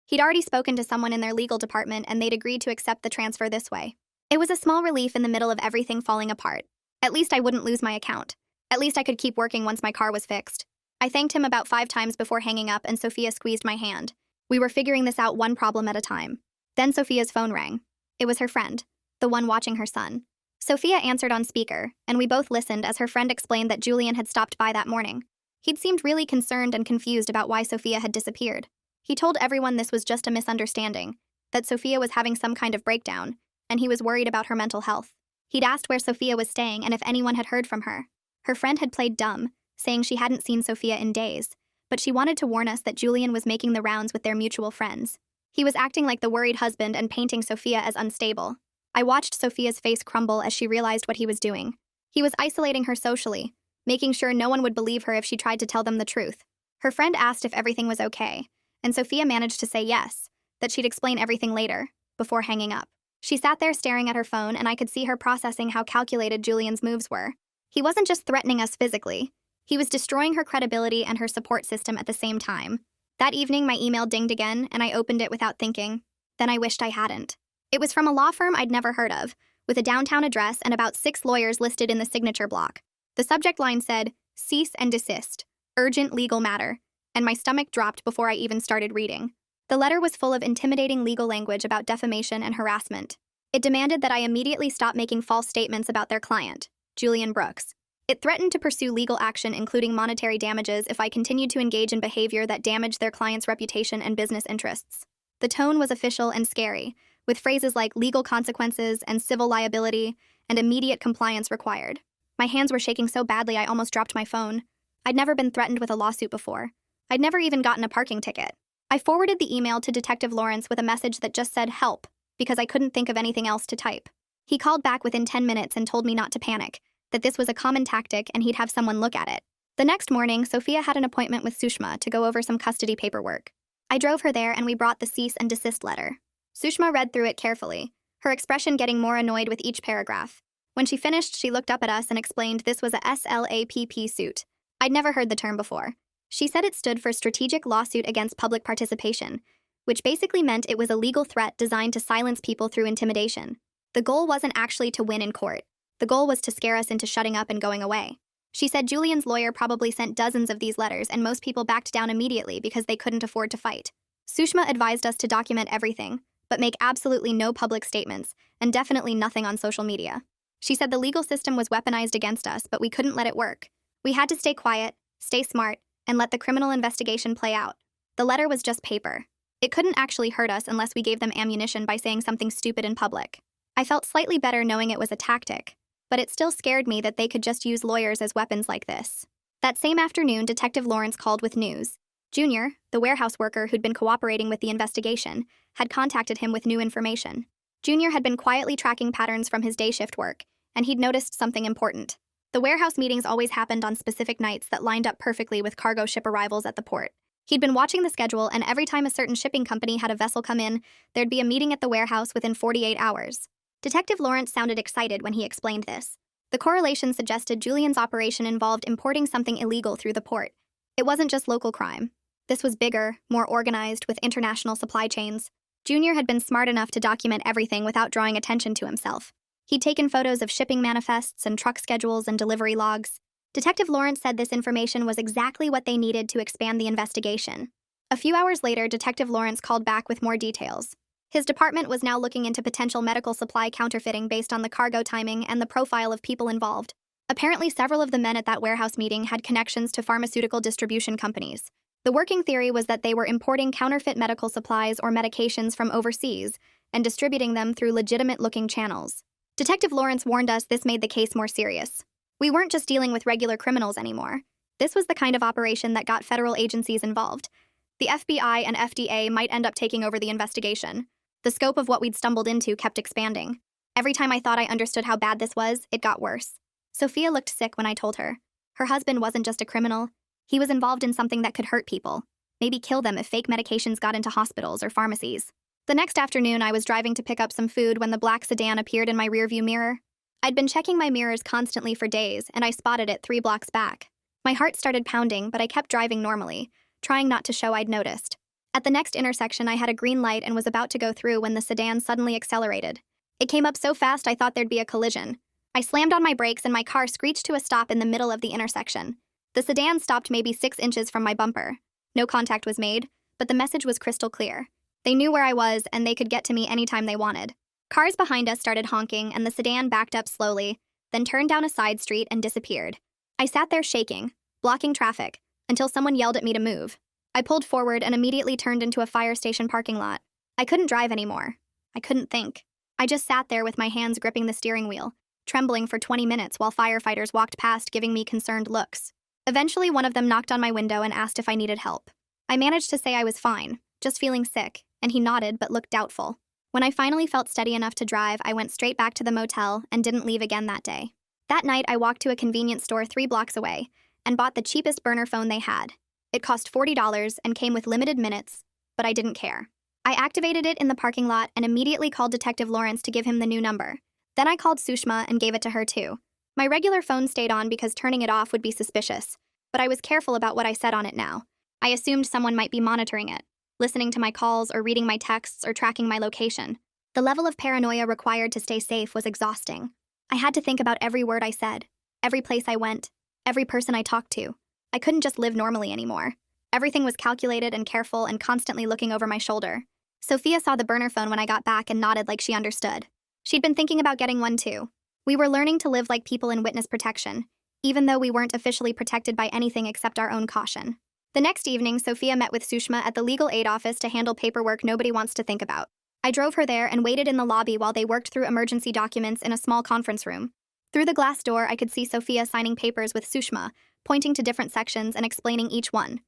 He'd already spoken to someone in their legal department, and they'd agreed to accept the transfer this way. It was a small relief in the middle of everything falling apart. At least I wouldn't lose my account. At least I could keep working once my car was fixed. I thanked him about 5 times before hanging up, and Sophia squeezed my hand. We were figuring this out one problem at a time. Then Sophia's phone rang. It was her friend, the one watching her son. Sophia answered on speaker, and we both listened as her friend explained that Julian had stopped by that morning. He'd seemed really concerned and confused about why Sophia had disappeared. He told everyone this was just a misunderstanding, that Sophia was having some kind of breakdown, and he was worried about her mental health. He'd asked where Sophia was staying and if anyone had heard from her. Her friend had played dumb, saying she hadn't seen Sophia in days, but she wanted to warn us that Julian was making the rounds with their mutual friends. He was acting like the worried husband and painting Sophia as unstable. I watched Sophia's face crumble as she realized what he was doing. He was isolating her socially, making sure no one would believe her if she tried to tell them the truth. Her friend asked if everything was okay, and Sophia managed to say yes, that she'd explain everything later, before hanging up. She sat there staring at her phone, and I could see her processing how calculated Julian's moves were. He wasn't just threatening us physically. He was destroying her credibility and her support system at the same time. That evening, my email dinged again, and I opened it without thinking. Then I wished I hadn't. It was from a law firm I'd never heard of, with a downtown address and about 6 lawyers listed in the signature block. The subject line said, "Cease and desist. Urgent legal matter," and my stomach dropped before I even started reading. The letter was full of intimidating legal language about defamation and harassment. It demanded that I immediately stop making false statements about their client, Julian Brooks. It threatened to pursue legal action, including monetary damages, if I continued to engage in behavior that damaged their client's reputation and business interests. The tone was official and scary, with phrases like legal consequences and civil liability and immediate compliance required. My hands were shaking so badly I almost dropped my phone. I'd never been threatened with a lawsuit before. I'd never even gotten a parking ticket. I forwarded the email to Detective Lawrence with a message that just said help, because I couldn't think of anything else to type. He called back within 10 minutes and told me not to panic, that this was a common tactic and he'd have someone look at it. The next morning, Sophia had an appointment with Sushma to go over some custody paperwork. I drove her there and we brought the cease and desist letter. Sushma read through it carefully, her expression getting more annoyed with each paragraph. When she finished, she looked up at us and explained this was a SLAPP suit. I'd never heard the term before. She said it stood for Strategic Lawsuit Against Public Participation, which basically meant it was a legal threat designed to silence people through intimidation. The goal wasn't actually to win in court. The goal was to scare us into shutting up and going away. She said Julian's lawyer probably sent dozens of these letters and most people backed down immediately because they couldn't afford to fight. Sushma advised us to document everything, but make absolutely no public statements, and definitely nothing on social media. She said the legal system was weaponized against us, but we couldn't let it work. We had to stay quiet, stay smart, and let the criminal investigation play out. The letter was just paper. It couldn't actually hurt us unless we gave them ammunition by saying something stupid in public. I felt slightly better knowing it was a tactic, but it still scared me that they could just use lawyers as weapons like this. That same afternoon, Detective Lawrence called with news. Junior, the warehouse worker who'd been cooperating with the investigation, had contacted him with new information. Junior had been quietly tracking patterns from his day shift work, and he'd noticed something important. The warehouse meetings always happened on specific nights that lined up perfectly with cargo ship arrivals at the port. He'd been watching the schedule, and every time a certain shipping company had a vessel come in, there'd be a meeting at the warehouse within 48 hours. Detective Lawrence sounded excited when he explained this. The correlation suggested Julian's operation involved importing something illegal through the port. It wasn't just local crime. This was bigger, more organized, with international supply chains. Junior had been smart enough to document everything without drawing attention to himself. He'd taken photos of shipping manifests and truck schedules and delivery logs. Detective Lawrence said this information was exactly what they needed to expand the investigation. A few hours later, Detective Lawrence called back with more details. His department was now looking into potential medical supply counterfeiting based on the cargo timing and the profile of people involved. Apparently, several of the men at that warehouse meeting had connections to pharmaceutical distribution companies. The working theory was that they were importing counterfeit medical supplies or medications from overseas and distributing them through legitimate-looking channels. Detective Lawrence warned us this made the case more serious. We weren't just dealing with regular criminals anymore. This was the kind of operation that got federal agencies involved. The FBI and FDA might end up taking over the investigation. The scope of what we'd stumbled into kept expanding. Every time I thought I understood how bad this was, it got worse. Sophia looked sick when I told her. Her husband wasn't just a criminal. He was involved in something that could hurt people, maybe kill them if fake medications got into hospitals or pharmacies. The next afternoon, I was driving to pick up some food when the black sedan appeared in my rearview mirror. I'd been checking my mirrors constantly for days, and I spotted it 3 blocks back. My heart started pounding, but I kept driving normally, trying not to show I'd noticed. At the next intersection, I had a green light and was about to go through when the sedan suddenly accelerated. It came up so fast I thought there'd be a collision. I slammed on my brakes and my car screeched to a stop in the middle of the intersection. The sedan stopped maybe 6 inches from my bumper. No contact was made, but the message was crystal clear. They knew where I was, and they could get to me anytime they wanted. Cars behind us started honking, and the sedan backed up slowly, then turned down a side street and disappeared. I sat there shaking, blocking traffic, until someone yelled at me to move. I pulled forward and immediately turned into a fire station parking lot. I couldn't drive anymore. I couldn't think. I just sat there with my hands gripping the steering wheel, trembling for 20 minutes while firefighters walked past giving me concerned looks. Eventually, one of them knocked on my window and asked if I needed help. I managed to say I was fine, just feeling sick, and he nodded but looked doubtful. When I finally felt steady enough to drive, I went straight back to the motel and didn't leave again that day. That night, I walked to a convenience store 3 blocks away and bought the cheapest burner phone they had. It cost $40 and came with limited minutes, but I didn't care. I activated it in the parking lot and immediately called Detective Lawrence to give him the new number. Then I called Sushma and gave it to her too. My regular phone stayed on because turning it off would be suspicious, but I was careful about what I said on it now. I assumed someone might be monitoring it, listening to my calls or reading my texts or tracking my location. The level of paranoia required to stay safe was exhausting. I had to think about every word I said, every place I went, every person I talked to. I couldn't just live normally anymore. Everything was calculated and careful and constantly looking over my shoulder. Sophia saw the burner phone when I got back and nodded like she understood. She'd been thinking about getting one too. We were learning to live like people in witness protection, even though we weren't officially protected by anything except our own caution. The next evening, Sophia met with Sushma at the legal aid office to handle paperwork nobody wants to think about. I drove her there and waited in the lobby while they worked through emergency documents in a small conference room. Through the glass door, I could see Sophia signing papers with Sushma, pointing to different sections and explaining each one.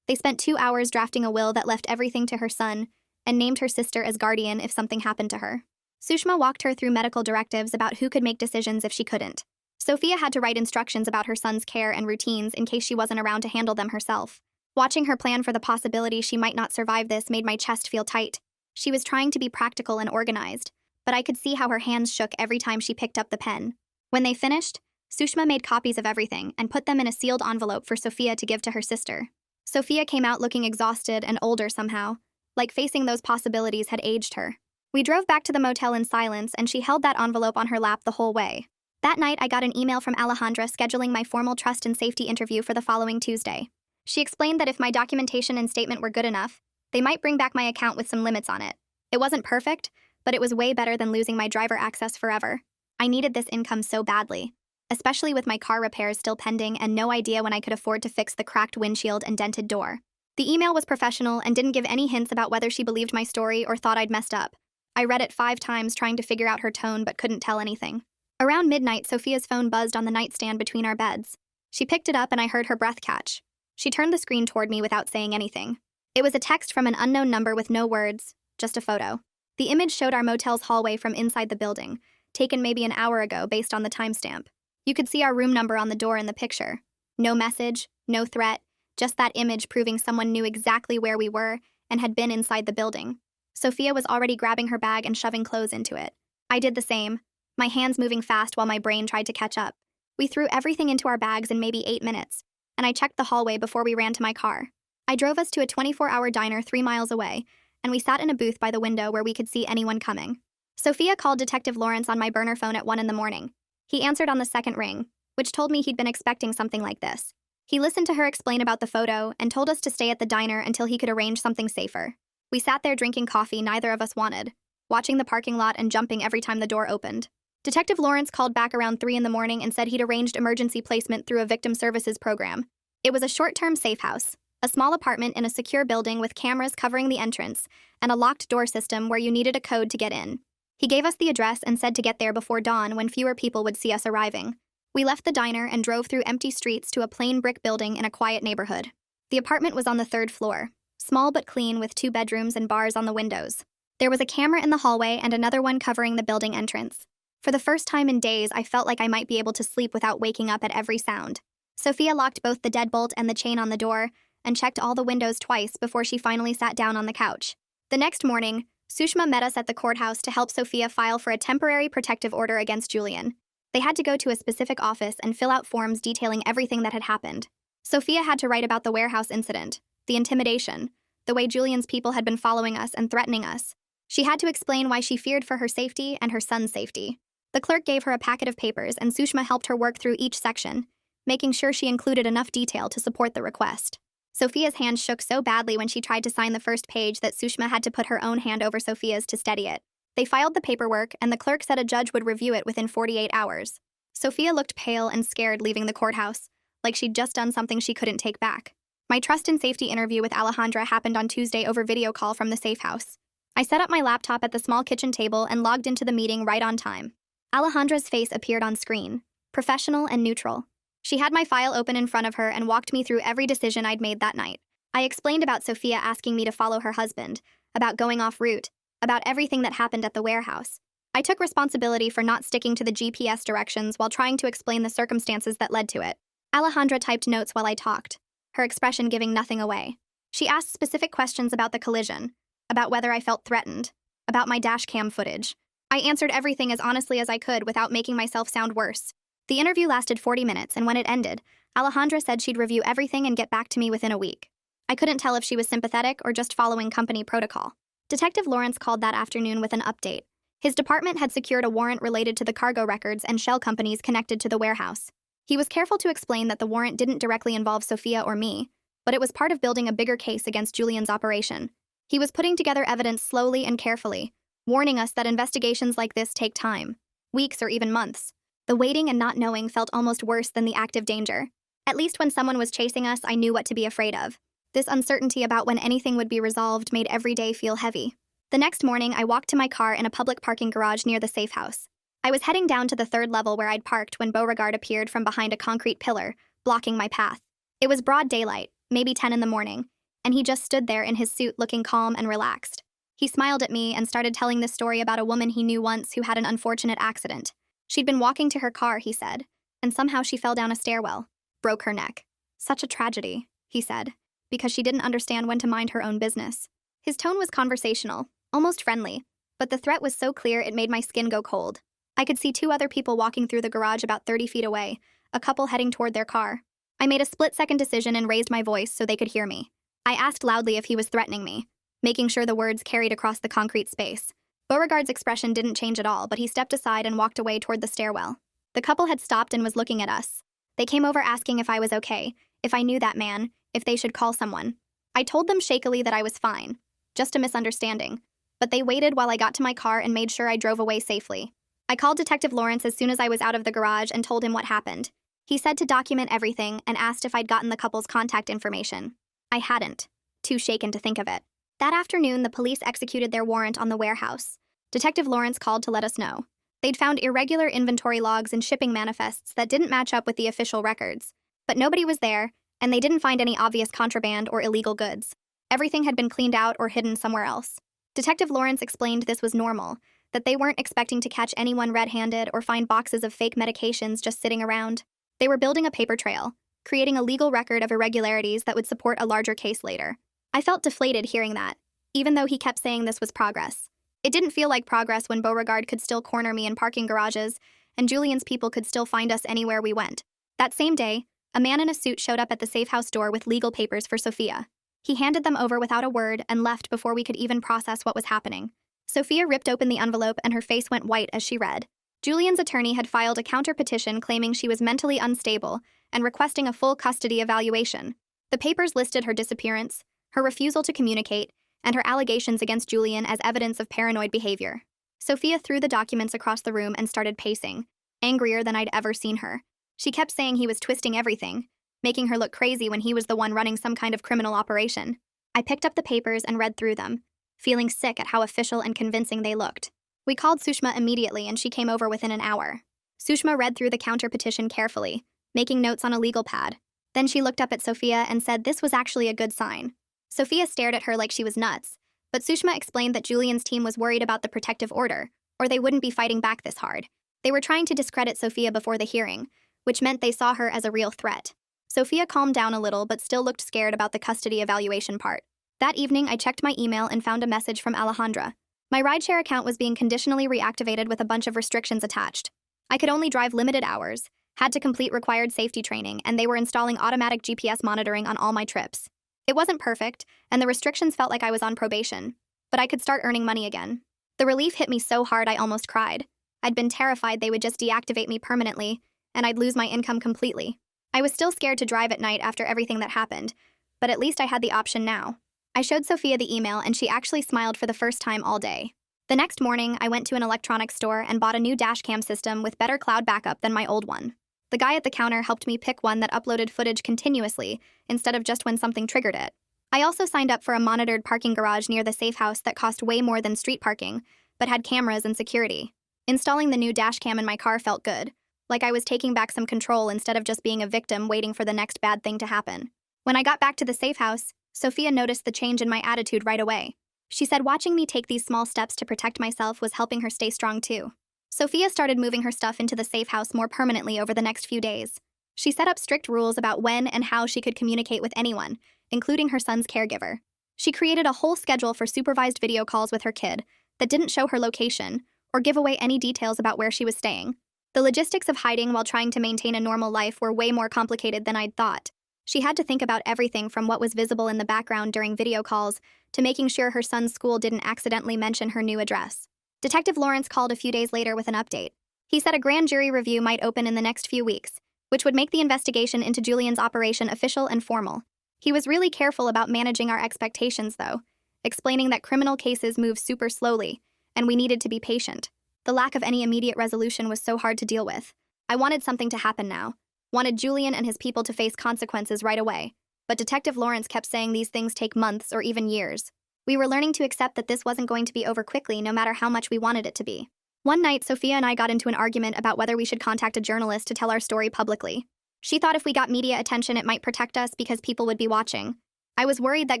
They spent 2 hours drafting a will that left everything to her son and named her sister as guardian if something happened to her. Sushma walked her through medical directives about who could make decisions if she couldn't. Sophia had to write instructions about her son's care and routines in case she wasn't around to handle them herself. Watching her plan for the possibility she might not survive this made my chest feel tight. She was trying to be practical and organized, but I could see how her hands shook every time she picked up the pen. When they finished, Sushma made copies of everything and put them in a sealed envelope for Sophia to give to her sister. Sophia came out looking exhausted and older somehow, like facing those possibilities had aged her. We drove back to the motel in silence, and she held that envelope on her lap the whole way. That night, I got an email from Alejandra scheduling my formal trust and safety interview for the following Tuesday. She explained that if my documentation and statement were good enough, they might bring back my account with some limits on it. It wasn't perfect, but it was way better than losing my driver access forever. I needed this income so badly, especially with my car repairs still pending and no idea when I could afford to fix the cracked windshield and dented door. The email was professional and didn't give any hints about whether she believed my story or thought I'd messed up. I read it 5 times trying to figure out her tone but couldn't tell anything. Around midnight, Sophia's phone buzzed on the nightstand between our beds. She picked it up and I heard her breath catch. She turned the screen toward me without saying anything. It was a text from an unknown number with no words, just a photo. The image showed our motel's hallway from inside the building, taken maybe an hour ago based on the timestamp. You could see our room number on the door in the picture. No message, no threat, just that image proving someone knew exactly where we were and had been inside the building. Sophia was already grabbing her bag and shoving clothes into it. I did the same, my hands moving fast while my brain tried to catch up. We threw everything into our bags in maybe 8 minutes, and I checked the hallway before we ran to my car. I drove us to a 24-hour diner 3 miles away, and we sat in a booth by the window where we could see anyone coming. Sophia called Detective Lawrence on my burner phone at 1 in the morning. He answered on the second ring, which told me he'd been expecting something like this. He listened to her explain about the photo and told us to stay at the diner until he could arrange something safer. We sat there drinking coffee neither of us wanted, watching the parking lot and jumping every time the door opened. Detective Lawrence called back around 3 in the morning and said he'd arranged emergency placement through a victim services program. It was a short-term safe house, a small apartment in a secure building with cameras covering the entrance and a locked door system where you needed a code to get in. He gave us the address and said to get there before dawn when fewer people would see us arriving. We left the diner and drove through empty streets to a plain brick building in a quiet neighborhood. The apartment was on the 3rd floor, small but clean with 2 bedrooms and bars on the windows. There was a camera in the hallway and another one covering the building entrance. For the first time in days, I felt like I might be able to sleep without waking up at every sound. Sophia locked both the deadbolt and the chain on the door and checked all the windows twice before she finally sat down on the couch. The next morning, Sushma met us at the courthouse to help Sophia file for a temporary protective order against Julian. They had to go to a specific office and fill out forms detailing everything that had happened. Sophia had to write about the warehouse incident, the intimidation, the way Julian's people had been following us and threatening us. She had to explain why she feared for her safety and her son's safety. The clerk gave her a packet of papers and Sushma helped her work through each section, making sure she included enough detail to support the request. Sophia's hand shook so badly when she tried to sign the first page that Sushma had to put her own hand over Sophia's to steady it. They filed the paperwork, and the clerk said a judge would review it within 48 hours. Sophia looked pale and scared leaving the courthouse, like she'd just done something she couldn't take back. My trust and safety interview with Alejandra happened on Tuesday over video call from the safe house. I set up my laptop at the small kitchen table and logged into the meeting right on time. Alejandra's face appeared on screen, professional and neutral. She had my file open in front of her and walked me through every decision I'd made that night. I explained about Sophia asking me to follow her husband, about going off route, about everything that happened at the warehouse. I took responsibility for not sticking to the GPS directions while trying to explain the circumstances that led to it. Alejandra typed notes while I talked, her expression giving nothing away. She asked specific questions about the collision, about whether I felt threatened, about my dashcam footage. I answered everything as honestly as I could without making myself sound worse. The interview lasted 40 minutes, and when it ended, Alejandra said she'd review everything and get back to me within a week. I couldn't tell if she was sympathetic or just following company protocol. Detective Lawrence called that afternoon with an update. His department had secured a warrant related to the cargo records and shell companies connected to the warehouse. He was careful to explain that the warrant didn't directly involve Sophia or me, but it was part of building a bigger case against Julian's operation. He was putting together evidence slowly and carefully, warning us that investigations like this take time, weeks or even months. The waiting and not knowing felt almost worse than the active danger. At least when someone was chasing us, I knew what to be afraid of. This uncertainty about when anything would be resolved made every day feel heavy. The next morning, I walked to my car in a public parking garage near the safe house. I was heading down to the 3rd level where I'd parked when Beauregard appeared from behind a concrete pillar, blocking my path. It was broad daylight, maybe 10 in the morning, and he just stood there in his suit looking calm and relaxed. He smiled at me and started telling this story about a woman he knew once who had an unfortunate accident. She'd been walking to her car, he said, and somehow she fell down a stairwell, broke her neck. Such a tragedy, he said, because she didn't understand when to mind her own business. His tone was conversational, almost friendly, but the threat was so clear it made my skin go cold. I could see 2 other people walking through the garage about 30 feet away, a couple heading toward their car. I made a split-second decision and raised my voice so they could hear me. I asked loudly if he was threatening me, making sure the words carried across the concrete space. Beauregard's expression didn't change at all, but he stepped aside and walked away toward the stairwell. The couple had stopped and was looking at us. They came over asking if I was okay, if I knew that man, if they should call someone. I told them shakily that I was fine, just a misunderstanding, but they waited while I got to my car and made sure I drove away safely. I called Detective Lawrence as soon as I was out of the garage and told him what happened. He said to document everything and asked if I'd gotten the couple's contact information. I hadn't, too shaken to think of it. That afternoon, the police executed their warrant on the warehouse. Detective Lawrence called to let us know. They'd found irregular inventory logs and shipping manifests that didn't match up with the official records. But nobody was there, and they didn't find any obvious contraband or illegal goods. Everything had been cleaned out or hidden somewhere else. Detective Lawrence explained this was normal, that they weren't expecting to catch anyone red-handed or find boxes of fake medications just sitting around. They were building a paper trail, creating a legal record of irregularities that would support a larger case later. I felt deflated hearing that, even though he kept saying this was progress. It didn't feel like progress when Beauregard could still corner me in parking garages, and Julian's people could still find us anywhere we went. That same day, a man in a suit showed up at the safe house door with legal papers for Sophia. He handed them over without a word and left before we could even process what was happening. Sophia ripped open the envelope and her face went white as she read. Julian's attorney had filed a counter-petition claiming she was mentally unstable and requesting a full custody evaluation. The papers listed her disappearance, her refusal to communicate, and her allegations against Julian as evidence of paranoid behavior. Sophia threw the documents across the room and started pacing, angrier than I'd ever seen her. She kept saying he was twisting everything, making her look crazy when he was the one running some kind of criminal operation. I picked up the papers and read through them, feeling sick at how official and convincing they looked. We called Sushma immediately and she came over within an hour. Sushma read through the counter-petition carefully, making notes on a legal pad. Then she looked up at Sophia and said this was actually a good sign. Sophia stared at her like she was nuts, but Sushma explained that Julian's team was worried about the protective order, or they wouldn't be fighting back this hard. They were trying to discredit Sophia before the hearing, which meant they saw her as a real threat. Sophia calmed down a little but still looked scared about the custody evaluation part. That evening, I checked my email and found a message from Alejandra. My rideshare account was being conditionally reactivated with a bunch of restrictions attached. I could only drive limited hours, had to complete required safety training, and they were installing automatic GPS monitoring on all my trips. It wasn't perfect, and the restrictions felt like I was on probation, but I could start earning money again. The relief hit me so hard I almost cried. I'd been terrified they would just deactivate me permanently, and I'd lose my income completely. I was still scared to drive at night after everything that happened, but at least I had the option now. I showed Sophia the email and she actually smiled for the first time all day. The next morning, I went to an electronics store and bought a new dashcam system with better cloud backup than my old one. The guy at the counter helped me pick one that uploaded footage continuously instead of just when something triggered it. I also signed up for a monitored parking garage near the safe house that cost way more than street parking, but had cameras and security. Installing the new dashcam in my car felt good, like I was taking back some control instead of just being a victim waiting for the next bad thing to happen. When I got back to the safe house, Sophia noticed the change in my attitude right away. She said watching me take these small steps to protect myself was helping her stay strong too. Sophia started moving her stuff into the safe house more permanently over the next few days. She set up strict rules about when and how she could communicate with anyone, including her son's caregiver. She created a whole schedule for supervised video calls with her kid that didn't show her location or give away any details about where she was staying. The logistics of hiding while trying to maintain a normal life were way more complicated than I'd thought. She had to think about everything from what was visible in the background during video calls to making sure her son's school didn't accidentally mention her new address. Detective Lawrence called a few days later with an update. He said a grand jury review might open in the next few weeks, which would make the investigation into Julian's operation official and formal. He was really careful about managing our expectations, though, explaining that criminal cases move super slowly, and we needed to be patient. The lack of any immediate resolution was so hard to deal with. I wanted something to happen now, wanted Julian and his people to face consequences right away, but Detective Lawrence kept saying these things take months or even years. We were learning to accept that this wasn't going to be over quickly no matter how much we wanted it to be. One night, Sophia and I got into an argument about whether we should contact a journalist to tell our story publicly. She thought if we got media attention it might protect us because people would be watching. I was worried that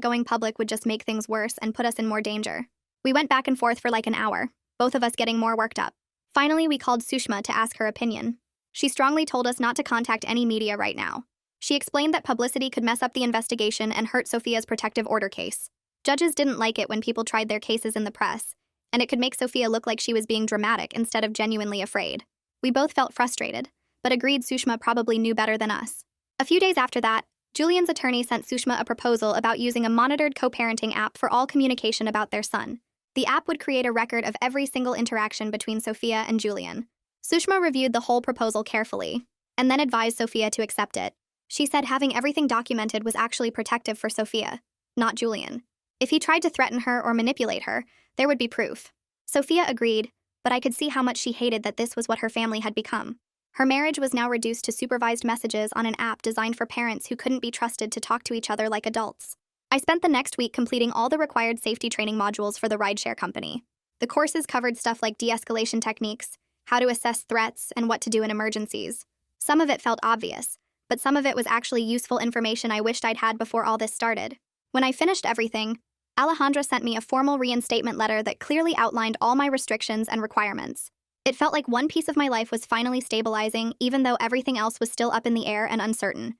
going public would just make things worse and put us in more danger. We went back and forth for like an hour, both of us getting more worked up. Finally, we called Sushma to ask her opinion. She strongly told us not to contact any media right now. She explained that publicity could mess up the investigation and hurt Sophia's protective order case. Judges didn't like it when people tried their cases in the press, and it could make Sophia look like she was being dramatic instead of genuinely afraid. We both felt frustrated, but agreed Sushma probably knew better than us. A few days after that, Julian's attorney sent Sushma a proposal about using a monitored co-parenting app for all communication about their son. The app would create a record of every single interaction between Sophia and Julian. Sushma reviewed the whole proposal carefully, and then advised Sophia to accept it. She said having everything documented was actually protective for Sophia, not Julian. If he tried to threaten her or manipulate her, there would be proof. Sophia agreed, but I could see how much she hated that this was what her family had become. Her marriage was now reduced to supervised messages on an app designed for parents who couldn't be trusted to talk to each other like adults. I spent the next week completing all the required safety training modules for the rideshare company. The courses covered stuff like de-escalation techniques, how to assess threats, and what to do in emergencies. Some of it felt obvious, but some of it was actually useful information I wished I'd had before all this started. When I finished everything, Alejandra sent me a formal reinstatement letter that clearly outlined all my restrictions and requirements. It felt like one piece of my life was finally stabilizing, even though everything else was still up in the air and uncertain.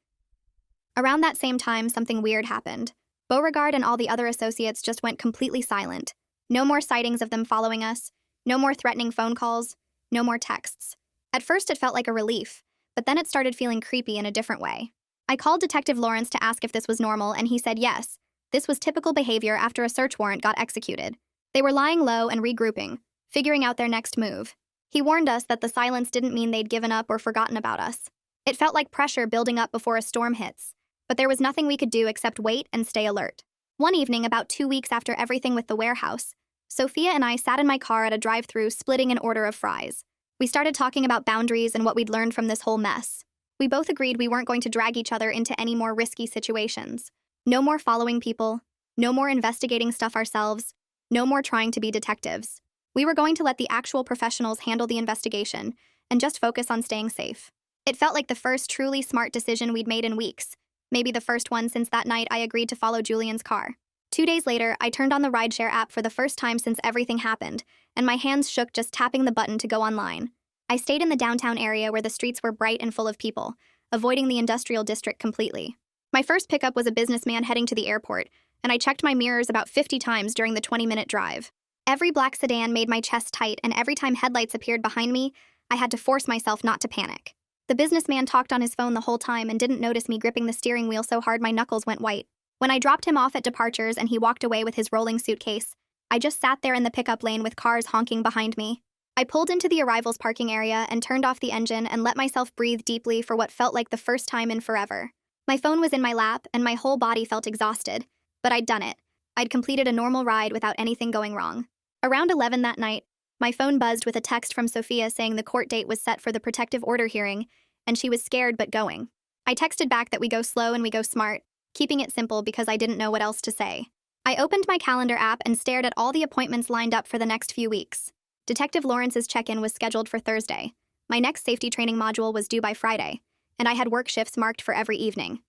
Around that same time, something weird happened. Beauregard and all the other associates just went completely silent. No more sightings of them following us, no more threatening phone calls, no more texts. At first, it felt like a relief, but then it started feeling creepy in a different way. I called Detective Lawrence to ask if this was normal, and he said yes. This was typical behavior after a search warrant got executed. They were lying low and regrouping, figuring out their next move. He warned us that the silence didn't mean they'd given up or forgotten about us. It felt like pressure building up before a storm hits, but there was nothing we could do except wait and stay alert. One evening, about 2 weeks after everything with the warehouse, Sophia and I sat in my car at a drive-thru splitting an order of fries. We started talking about boundaries and what we'd learned from this whole mess. We both agreed we weren't going to drag each other into any more risky situations. No more following people, no more investigating stuff ourselves, no more trying to be detectives. We were going to let the actual professionals handle the investigation and just focus on staying safe. It felt like the first truly smart decision we'd made in weeks, maybe the first one since that night I agreed to follow Julian's car. 2 days later, I turned on the rideshare app for the first time since everything happened, and my hands shook just tapping the button to go online. I stayed in the downtown area where the streets were bright and full of people, avoiding the industrial district completely. My first pickup was a businessman heading to the airport, and I checked my mirrors about 50 times during the 20-minute drive. Every black sedan made my chest tight, and every time headlights appeared behind me, I had to force myself not to panic. The businessman talked on his phone the whole time and didn't notice me gripping the steering wheel so hard my knuckles went white. When I dropped him off at departures and he walked away with his rolling suitcase, I just sat there in the pickup lane with cars honking behind me. I pulled into the arrivals parking area and turned off the engine and let myself breathe deeply for what felt like the first time in forever. My phone was in my lap and my whole body felt exhausted, but I'd done it. I'd completed a normal ride without anything going wrong. Around 11 that night, my phone buzzed with a text from Sophia saying the court date was set for the protective order hearing, and she was scared but going. I texted back that we go slow and we go smart, keeping it simple because I didn't know what else to say. I opened my calendar app and stared at all the appointments lined up for the next few weeks. Detective Lawrence's check-in was scheduled for Thursday. My next safety training module was due by Friday, and I had work shifts marked for every evening.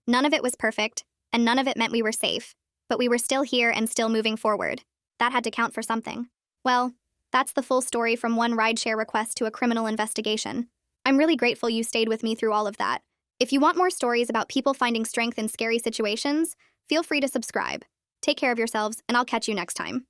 None of it was perfect, and none of it meant we were safe, but we were still here and still moving forward. That had to count for something. Well, that's the full story from one rideshare request to a criminal investigation. I'm really grateful you stayed with me through all of that. If you want more stories about people finding strength in scary situations, feel free to subscribe. Take care of yourselves, and I'll catch you next time.